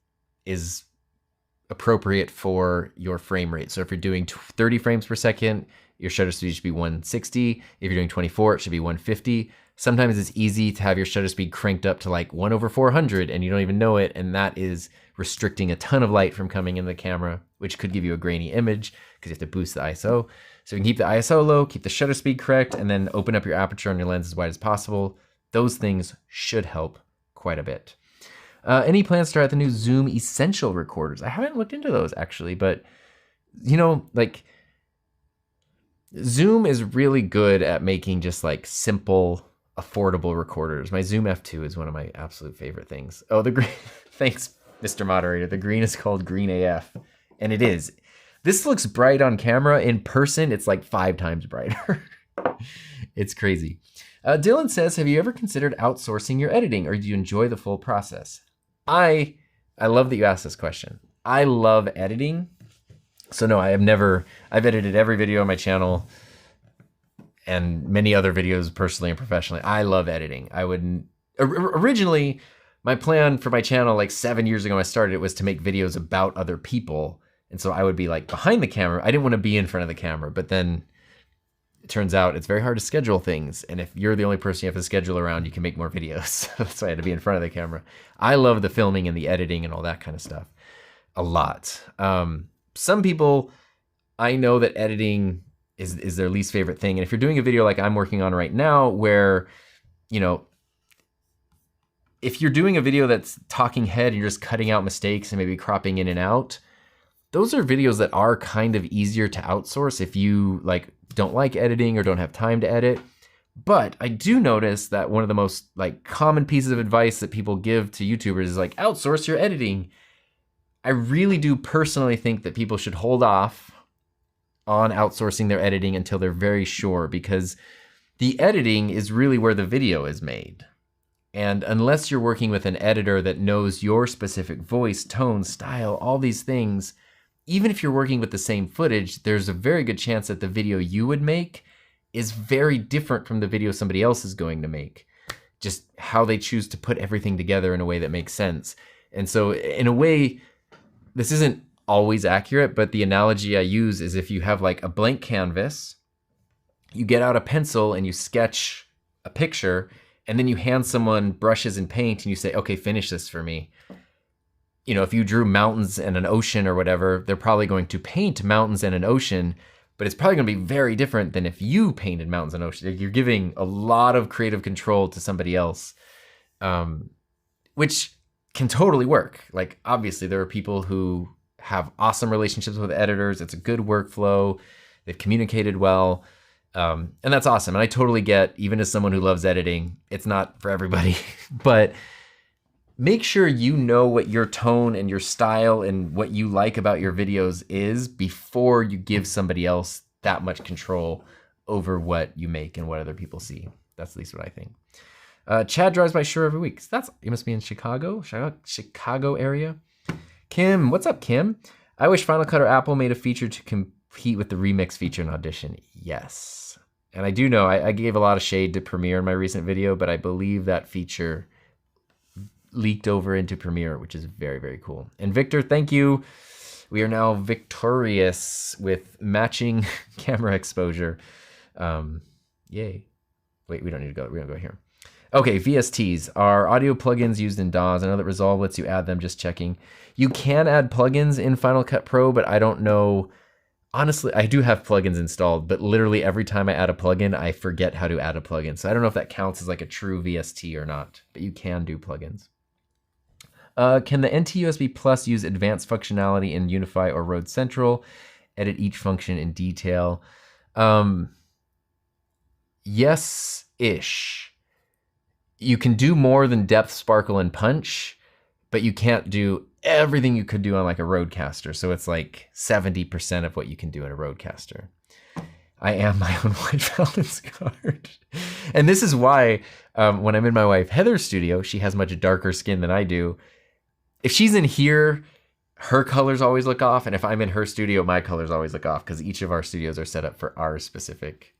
appropriate for your frame rate. So if you're doing 30 frames per second, your shutter speed should be 160. If you're doing 24, it should be 150. Sometimes it's easy to have your shutter speed cranked up to like 1/400 and you don't even know it, and that is restricting a ton of light from coming in the camera, which could give you a grainy image because you have to boost the ISO. So you can keep the ISO low, keep the shutter speed correct, and then open up your aperture on your lens as wide as possible. Those things should help quite a bit. Any plans to try out the new Zoom Essential recorders? I haven't looked into those actually, but you know, like Zoom is really good at making just like simple, affordable recorders. My Zoom F2 is one of my absolute favorite things. Oh, the green, thanks, Mr. Moderator. The green is called Green AF, and it is. This looks bright on camera. In person, it's like 5 times brighter. It's crazy. Dylan says, have you ever considered outsourcing your editing, or do you enjoy the full process? I love that you asked this question. I love editing. So no, I've edited every video on my channel and many other videos personally and professionally. I love editing. Originally, my plan for my channel like 7 years ago when I started it was to make videos about other people. And so I would be like behind the camera. I didn't want to be in front of the camera, but then it turns out it's very hard to schedule things. And if you're the only person you have to schedule around, you can make more videos. That's why I had to be in front of the camera. I love the filming and the editing and all that kind of stuff a lot. Some people, I know that editing is their least favorite thing. And if you're doing a video like I'm working on right now, where, you know, if you're doing a video that's talking head and you're just cutting out mistakes and maybe cropping in and out, those are videos that are kind of easier to outsource if you like don't like editing or don't have time to edit. But I do notice that one of the most like common pieces of advice that people give to YouTubers is like, outsource your editing. I really do personally think that people should hold off on outsourcing their editing until they're very sure, because the editing is really where the video is made. And unless you're working with an editor that knows your specific voice, tone, style, all these things, even if you're working with the same footage, there's a very good chance that the video you would make is very different from the video somebody else is going to make. Just how they choose to put everything together in a way that makes sense. And so in a way, this isn't always accurate, but the analogy I use is if you have like a blank canvas, you get out a pencil and you sketch a picture, and then you hand someone brushes and paint and you say, okay, finish this for me. You know, if you drew mountains and an ocean or whatever, they're probably going to paint mountains and an ocean, but it's probably going to be very different than if you painted mountains and oceans. You're giving a lot of creative control to somebody else, which can totally work. Like, obviously, there are people who have awesome relationships with editors. It's a good workflow. They've communicated well. And that's awesome. And I totally get, even as someone who loves editing, it's not for everybody. But make sure you know what your tone and your style and what you like about your videos is before you give somebody else that much control over what you make and what other people see. That's at least what I think. Chad drives by Shure every week. So you must be in Chicago area. Kim, what's up, Kim? I wish Final Cut or Apple made a feature to compete with the remix feature in Audition. Yes. And I do know, I gave a lot of shade to Premiere in my recent video, but I believe that feature leaked over into Premiere, which is very, very cool. And Victor, thank you. We are now victorious with matching camera exposure. Yay. Wait, we don't need to go. We're gonna go here. Okay, VSTs are audio plugins used in DAWs. I know that Resolve lets you add them, just checking. You can add plugins in Final Cut Pro, but I don't know. Honestly, I do have plugins installed, but literally every time I add a plugin, I forget how to add a plugin. So I don't know if that counts as like a true VST or not, but you can do plugins. Can the NT-USB Plus use advanced functionality in Unify or Rode Central? Edit each function in detail. Yes-ish. You can do more than depth, sparkle, and punch, but you can't do everything you could do on like a Rodecaster. So it's like 70% of what you can do in a Rodecaster. I am my own white balance card. And this is why when I'm in my wife Heather's studio, she has much darker skin than I do. If she's in here, her colors always look off. And if I'm in her studio, my colors always look off because each of our studios are set up for our specific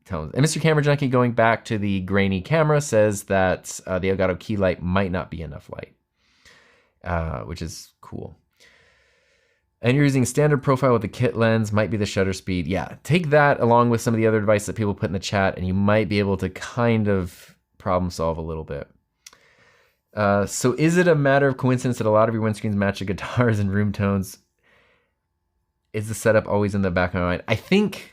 tones. And Mr. Camera Junkie, going back to the grainy camera, says that the Elgato key light might not be enough light, which is cool. And you're using standard profile with the kit lens, might be the shutter speed. Yeah, take that along with some of the other advice that people put in the chat, and you might be able to kind of problem solve a little bit. So is it a matter of coincidence that a lot of your windscreens match the guitars and room tones? Is the setup always in the back of my mind? I think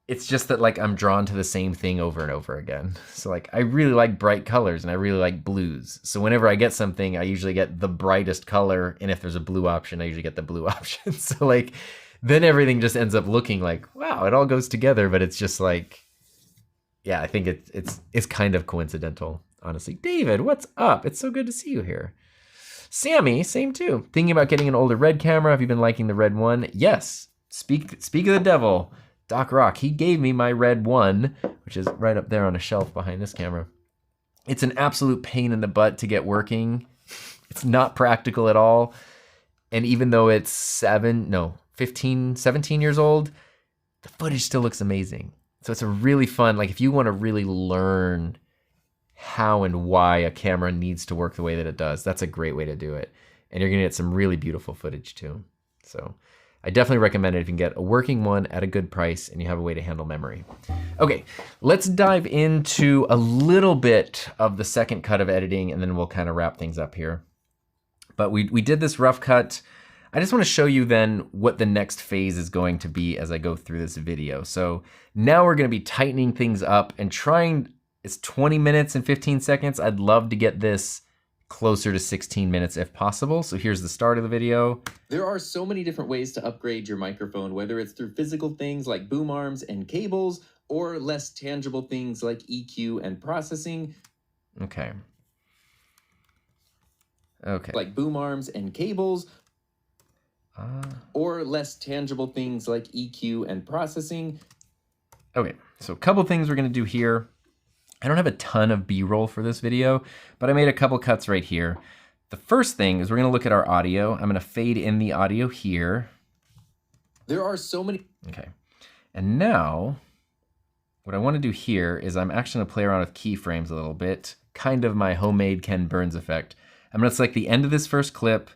it's just that like I'm drawn to the same thing over and over again. So like I really like bright colors and I really like blues. So whenever I get something, I usually get the brightest color. And if there's a blue option, I usually get the blue option. So like then everything just ends up looking like, wow, it all goes together. But it's just like, yeah, I think it's kind of coincidental, honestly. David, what's up? It's so good to see you here. Sammy, same too. Thinking about getting an older red camera. Have you been liking the red one? Yes. Speak of the devil. Doc Rock, he gave me my red one, which is right up there on a shelf behind this camera. It's an absolute pain in the butt to get working. It's not practical at all. And even though it's 17 years old, the footage still looks amazing. So it's a really fun, like if you want to really learn how and why a camera needs to work the way that it does, that's a great way to do it. And you're gonna get some really beautiful footage too. So I definitely recommend it if you can get a working one at a good price and you have a way to handle memory. Okay, let's dive into a little bit of the second cut of editing and then we'll kind of wrap things up here. But we did this rough cut. I just want to show you then what the next phase is going to be as I go through this video. So now we're going to be tightening things up and trying, it's 20 minutes and 15 seconds. I'd love to get this closer to 16 minutes if possible. So here's the start of the video. There are so many different ways to upgrade your microphone, whether it's through physical things like boom arms and cables, or less tangible things like EQ and processing. Okay. Like boom arms and cables, or less tangible things like EQ and processing. Okay, so a couple things we're gonna do here. I don't have a ton of B-roll for this video, but I made a couple cuts right here. The first thing is we're gonna look at our audio. I'm gonna fade in the audio here. There are so many. Okay, and now what I wanna do here is I'm actually gonna play around with keyframes a little bit, kind of my homemade Ken Burns effect. I'm gonna select the end of this first clip,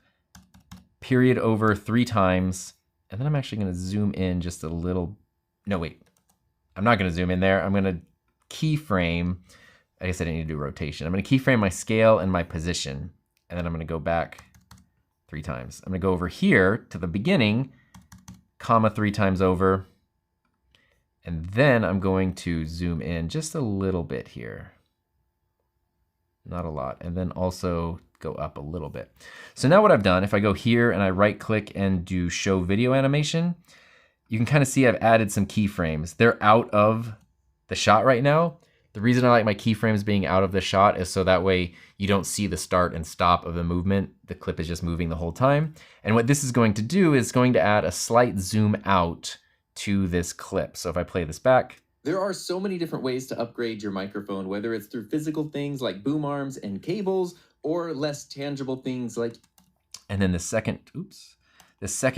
period over 3 times, and then I'm actually gonna zoom in just a little. No, wait, I'm not gonna zoom in there. I'm gonna keyframe. I guess I didn't need to do rotation. I'm gonna keyframe my scale and my position, and then I'm gonna go back 3 times. I'm gonna go over here to the beginning, comma 3 times over, and then I'm going to zoom in just a little bit here. Not a lot, and then also go up a little bit. So now what I've done, if I go here and I right click and do show video animation, you can kind of see I've added some keyframes. They're out of the shot right now. The reason I like my keyframes being out of the shot is so that way you don't see the start and stop of the movement. The clip is just moving the whole time. And what this is going to do is going to add a slight zoom out to this clip. So if I play this back. There are so many different ways to upgrade your microphone, whether it's through physical things like boom arms and cables, or less tangible things like. And then the second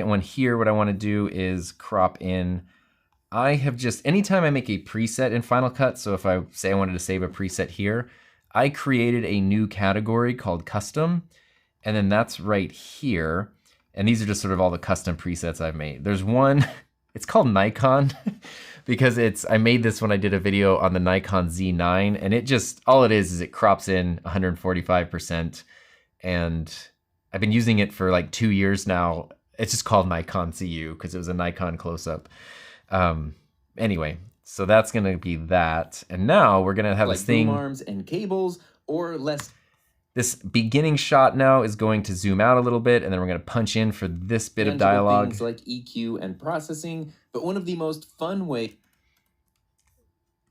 one here, what I want to do is crop in. I have just, anytime I make a preset in Final Cut, so if I say I wanted to save a preset here, I created a new category called custom, and then that's right here. And these are just sort of all the custom presets I've made. There's one, it's called Nikon, because I made this when I did a video on the Nikon Z9, and it just, all it is it crops in 145%, and I've been using it for like 2 years now. It's just called Nikon CU because it was a Nikon close-up. Anyway, so that's gonna be that, and now we're gonna have like this thing. Boom arms and cables, or less. This beginning shot now is going to zoom out a little bit, and then we're gonna punch in for this bit of dialogue. Things like EQ and processing, but one of the most fun ways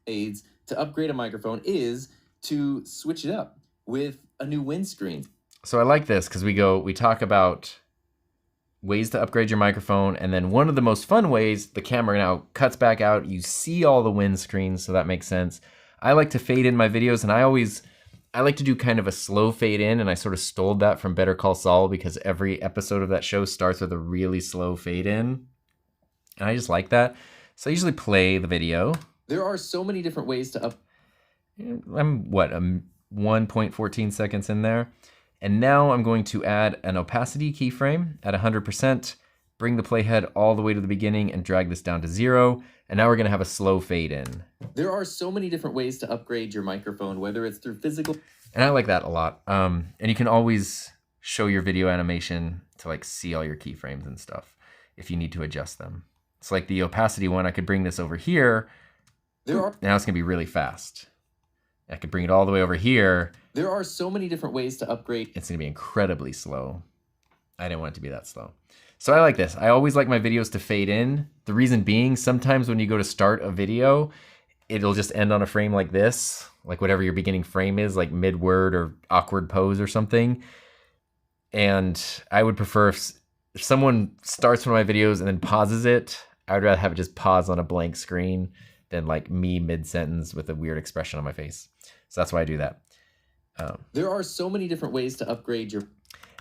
to upgrade a microphone is to switch it up with a new windscreen. So I like this because we talk about ways to upgrade your microphone, and then one of the most fun ways, the camera now cuts back out, you see all the windscreens, so that makes sense. I like to fade in my videos, and I like to do kind of a slow fade in, and I sort of stole that from Better Call Saul because every episode of that show starts with a really slow fade in, and I just like that. So I usually play the video. There are so many different ways to I'm 1.14 seconds in there. And now I'm going to add an opacity keyframe at 100%, bring the playhead all the way to the beginning and drag this down to 0. And now we're gonna have a slow fade in. There are so many different ways to upgrade your microphone, whether it's through physical. And I like that a lot. And you can always show your video animation to like see all your keyframes and stuff if you need to adjust them. It's like the opacity one, I could bring this over here. Now it's gonna be really fast. I could bring it all the way over here. There are so many different ways to upgrade. It's gonna be incredibly slow. I didn't want it to be that slow. So I like this. I always like my videos to fade in. The reason being, sometimes when you go to start a video, it'll just end on a frame like this, like whatever your beginning frame is, like mid-word or awkward pose or something. And I would prefer if someone starts one of my videos and then pauses it, I would rather have it just pause on a blank screen than like me mid-sentence with a weird expression on my face. So that's why I do that. There are so many different ways to upgrade your.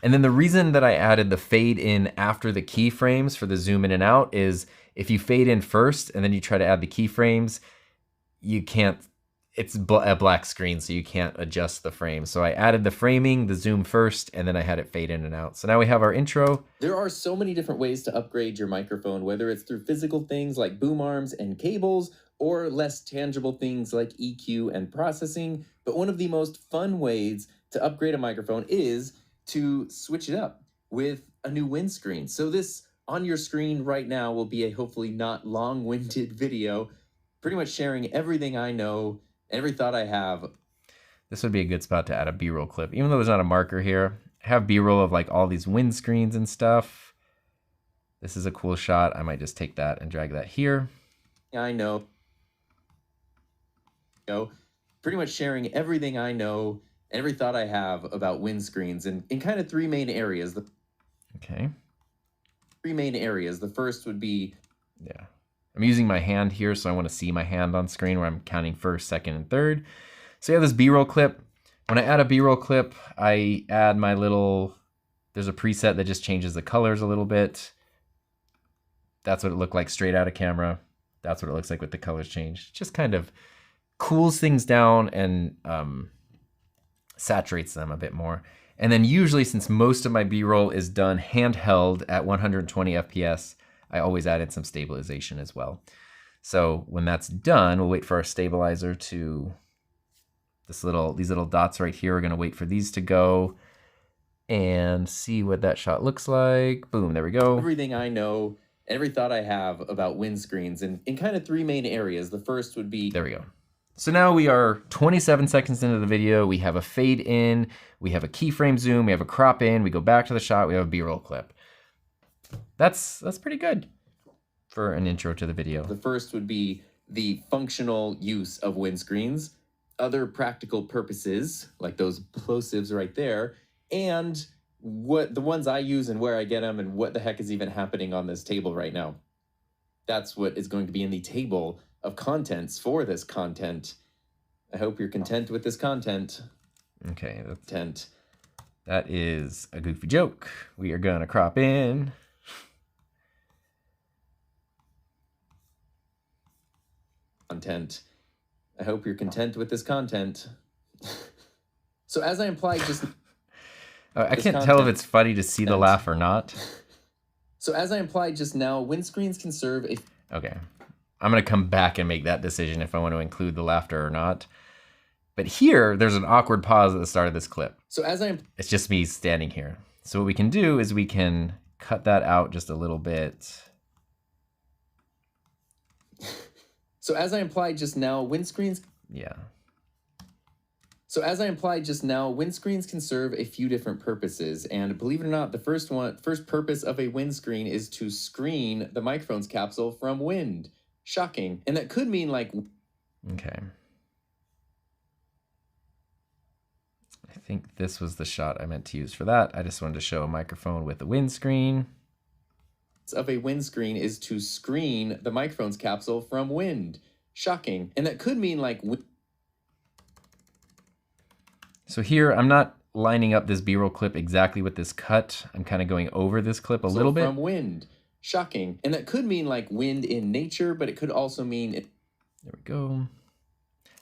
And then the reason that I added the fade in after the keyframes for the zoom in and out is if you fade in first and then you try to add the keyframes, you can't, it's a black screen, so you can't adjust the frame. So I added the framing, the zoom first, and then I had it fade in and out. So now we have our intro. There are so many different ways to upgrade your microphone, whether it's through physical things like boom arms and cables, or less tangible things like EQ and processing. But one of the most fun ways to upgrade a microphone is to switch it up with a new windscreen. So this on your screen right now will be a hopefully not long-winded video, pretty much sharing everything I know, every thought I have. This would be a good spot to add a B-roll clip. Even though there's not a marker here, I have B-roll of like all these windscreens and stuff. This is a cool shot. I might just take that and drag that here. I know. Pretty much sharing everything I know, every thought I have about windscreens in kind of 3 main areas. Okay. 3 main areas. The first would be. Yeah. I'm using my hand here, so I want to see my hand on screen where I'm counting first, second, and third. So you have this B-roll clip. When I add a B-roll clip, I add my little, there's a preset that just changes the colors a little bit. That's what it looked like straight out of camera. That's what it looks like with the colors changed. Just kind of cools things down and saturates them a bit more. And then usually, since most of my B-roll is done handheld at 120 FPS, I always add in some stabilization as well. So when that's done, we'll wait for our stabilizer to, these little dots right here, we're gonna wait for these to go and see what that shot looks like. Boom, there we go. Everything I know, every thought I have about windscreens in kind of three main areas. The first would be... There we go. So now we are 27 seconds into the video. We have a fade in, we have a keyframe zoom, we have a crop in, we go back to the shot, we have a B-roll clip. That's pretty good for an intro to the video. The first would be the functional use of windscreens, other practical purposes, like those plosives right there, and what the ones I use and where I get them and what the heck is even happening on this table right now. That's what is going to be in the table of contents for this content. I hope you're content with this content. Okay, that is a goofy joke. We are gonna crop in. Content. I hope you're content with this content. So as I implied just... I can't tell if it's funny to see the laugh or not. So as I implied just now, windscreens can serve a... Okay. I'm gonna come back and make that decision if I want to include the laughter or not. But here, there's an awkward pause at the start of this clip. So as it's just me standing here. So what we can do is we can cut that out just a little bit. So as I implied just now, windscreens... Yeah. So as I implied just now, windscreens can serve a few different purposes. And believe it or not, the first purpose of a windscreen is to screen the microphone's capsule from wind. Shocking. And that could mean like... Okay. I think this was the shot I meant to use for that. I just wanted to show a microphone with a windscreen. Of a windscreen is to screen the microphone's capsule from wind. Shocking. And that could mean like... So here, I'm not lining up this B-roll clip exactly with this cut. I'm kind of going over this clip a little bit. From wind. Shocking. And that could mean like wind in nature, but it could also mean... There we go.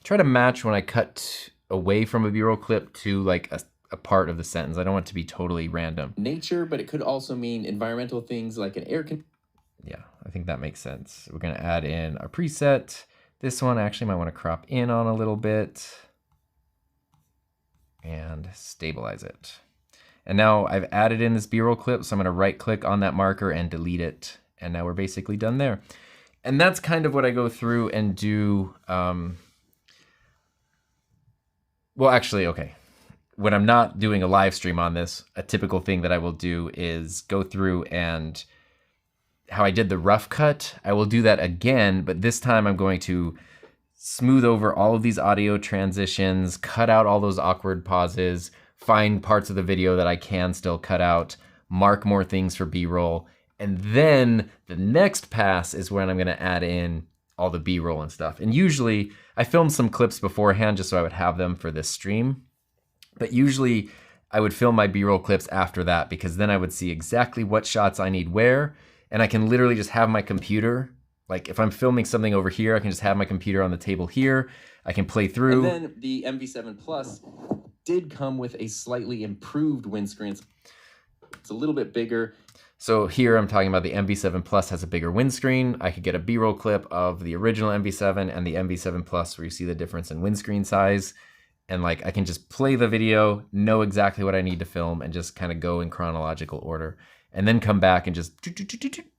Try to match when I cut away from a B-roll clip to like a part of the sentence. I don't want it to be totally random. Nature, but it could also mean environmental things like an air conditioner. Yeah, I think that makes sense. We're gonna add in our preset. This one I actually might want to crop in on a little bit and stabilize it. And now I've added in this B-roll clip, so I'm gonna right click on that marker and delete it. And now we're basically done there. And that's kind of what I go through and do. Well, actually, okay. When I'm not doing a live stream on this, a typical thing that I will do is go through and how I did the rough cut, I will do that again, but this time I'm going to smooth over all of these audio transitions, cut out all those awkward pauses, find parts of the video that I can still cut out, mark more things for B-roll, and then the next pass is when I'm gonna add in all the B-roll and stuff. And usually, I filmed some clips beforehand just so I would have them for this stream, but usually I would film my B-roll clips after that because then I would see exactly what shots I need where, and I can literally just have my computer. Like if I'm filming something over here, I can just have my computer on the table here. I can play through. And then the MV7 Plus did come with a slightly improved windscreen. It's a little bit bigger. So here I'm talking about the MV7 Plus has a bigger windscreen. I could get a B-roll clip of the original MV7 and the MV7 Plus where you see the difference in windscreen size. And like I can just play the video, know exactly what I need to film and just kind of go in chronological order. And then come back and just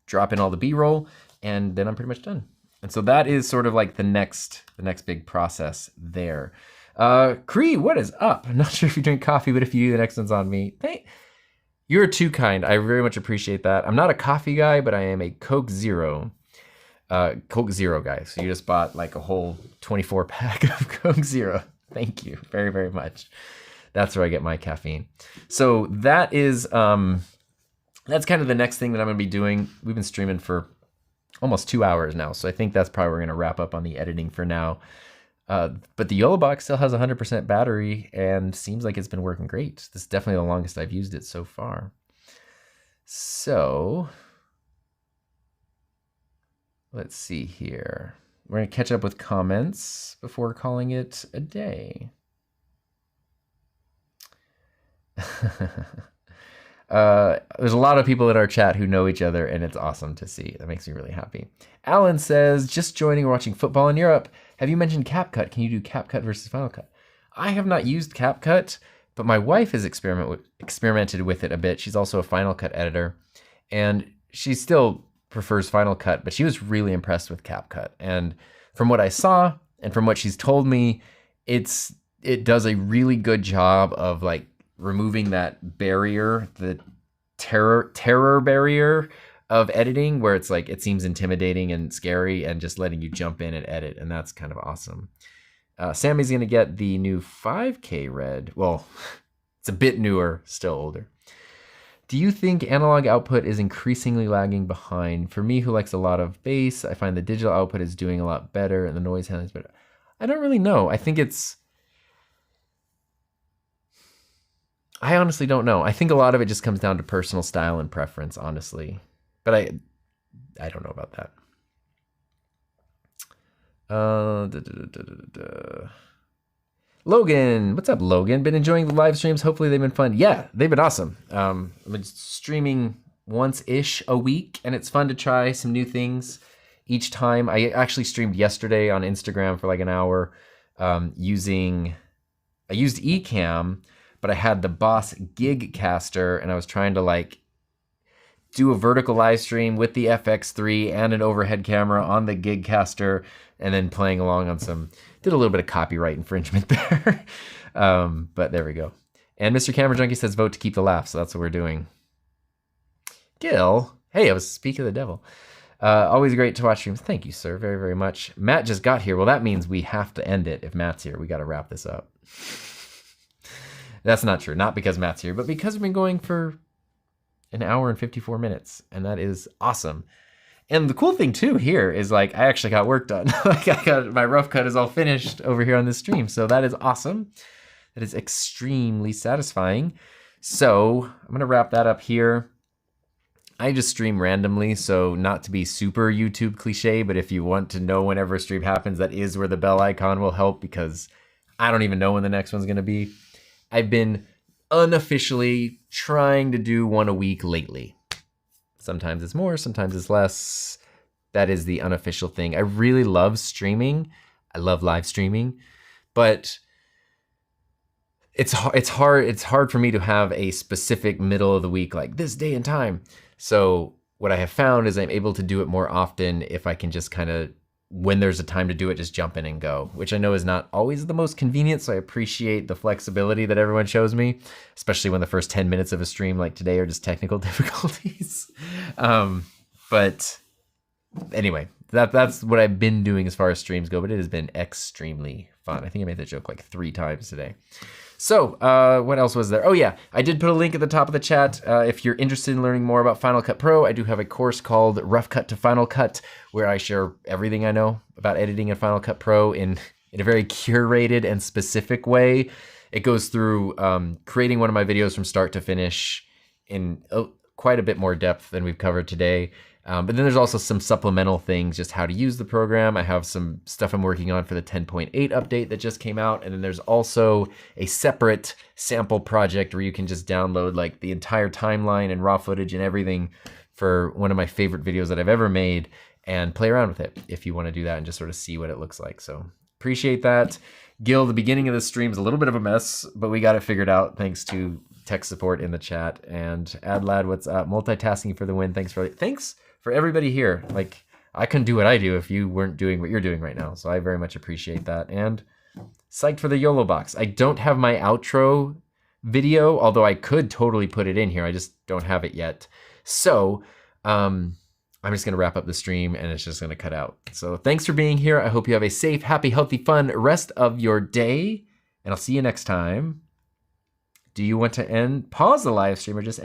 drop in all the B-roll. And then I'm pretty much done. And so that is sort of like the next big process there. Cree, what is up? I'm not sure if you're drinking coffee, but if you do, the next one's on me. You're too kind. I very much appreciate that. I'm not a coffee guy, but I am a Coke Zero guy. So you just bought like a whole 24 pack of Coke Zero. Thank you very, very much. That's where I get my caffeine. So that is, that's kind of the next thing that I'm gonna be doing. We've been streaming for almost 2 hours now. So I think that's probably where we're gonna wrap up on the editing for now. But the Yolobox still has 100% battery and seems like it's been working great. This is definitely the longest I've used it so far. So let's see here. We're going to catch up with comments before calling it a day. There's a lot of people in our chat who know each other, and it's awesome to see. That makes me really happy. Alan says, just joining, watching football in Europe. Have you mentioned CapCut? Can you do CapCut versus Final Cut? I have not used CapCut, but my wife has experimented with it a bit. She's also a Final Cut editor, and she still prefers Final Cut, but she was really impressed with CapCut. And from what I saw, and from what she's told me, it does a really good job of like removing that barrier, the terror barrier of editing, where it's like it seems intimidating and scary, and just letting you jump in and edit, and that's kind of awesome. Sammy's gonna get the new 5K Red. Well, it's a bit newer, still older. Do you think analog output is increasingly lagging behind? For me, who likes a lot of bass, I find the digital output is doing a lot better and the noise handling is better. I don't really know. I honestly don't know. I think a lot of it just comes down to personal style and preference, honestly. But I don't know about that. Logan, what's up, Logan? Been enjoying the live streams. Hopefully they've been fun. Yeah, they've been awesome. I've been streaming once-ish a week, and it's fun to try some new things each time. I actually streamed yesterday on Instagram for like an hour I used Ecamm, but I had the Boss Gigcaster, and I was trying to like do a vertical live stream with the FX3 and an overhead camera on the Gigcaster, and then playing along on did a little bit of copyright infringement there. But there we go. And Mr. Camera Junkie says vote to keep the laugh, so that's what we're doing. Gil, hey, I was speaking of the devil. Always great to watch streams. Thank you, sir, very, very much. Matt just got here. Well, that means we have to end it. If Matt's here, we got to wrap this up. That's not true. Not because Matt's here, but because we've been going for an hour and 54 minutes, and that is awesome. And the cool thing too here is like I actually got work done. Like I got my rough cut is all finished over here on this stream, so that is awesome. That is extremely satisfying. So I'm gonna wrap that up here. I just stream randomly, so not to be super YouTube cliche, but if you want to know whenever a stream happens, that is where the bell icon will help, because I don't even know when the next one's gonna be. I've been unofficially trying to do one a week lately. Sometimes it's more, sometimes it's less. That is the unofficial thing. I really love streaming. I love live streaming, but it's hard for me to have a specific middle of the week, like this day and time. So what I have found is I'm able to do it more often if I can just kind of, when there's a time to do it, just jump in and go, which I know is not always the most convenient. So I appreciate the flexibility that everyone shows me, especially when the first 10 minutes of a stream like today are just technical difficulties. But anyway, that's what I've been doing as far as streams go, but it has been extremely fun. I think I made that joke like 3 times today. So what else was there? Oh yeah, I did put a link at the top of the chat. If you're interested in learning more about Final Cut Pro, I do have a course called Rough Cut to Final Cut, where I share everything I know about editing in Final Cut Pro in a very curated and specific way. It goes through creating one of my videos from start to finish in quite a bit more depth than we've covered today. But then there's also some supplemental things, just how to use the program. I have some stuff I'm working on for the 10.8 update that just came out. And then there's also a separate sample project where you can just download like the entire timeline and raw footage and everything for one of my favorite videos that I've ever made, and play around with it if you want to do that and just sort of see what it looks like. So appreciate that. Gil, the beginning of the stream is a little bit of a mess, but we got it figured out thanks to tech support in the chat. And Adlad, what's up? Multitasking for the win. Thanks for everybody here. Like, I couldn't do what I do if you weren't doing what you're doing right now. So I very much appreciate that. And psyched for the Yolobox. I don't have my outro video, although I could totally put it in here. I just don't have it yet. So I'm just gonna wrap up the stream and it's just gonna cut out. So thanks for being here. I hope you have a safe, happy, healthy, fun rest of your day. And I'll see you next time. Do you want to pause the live stream or just end?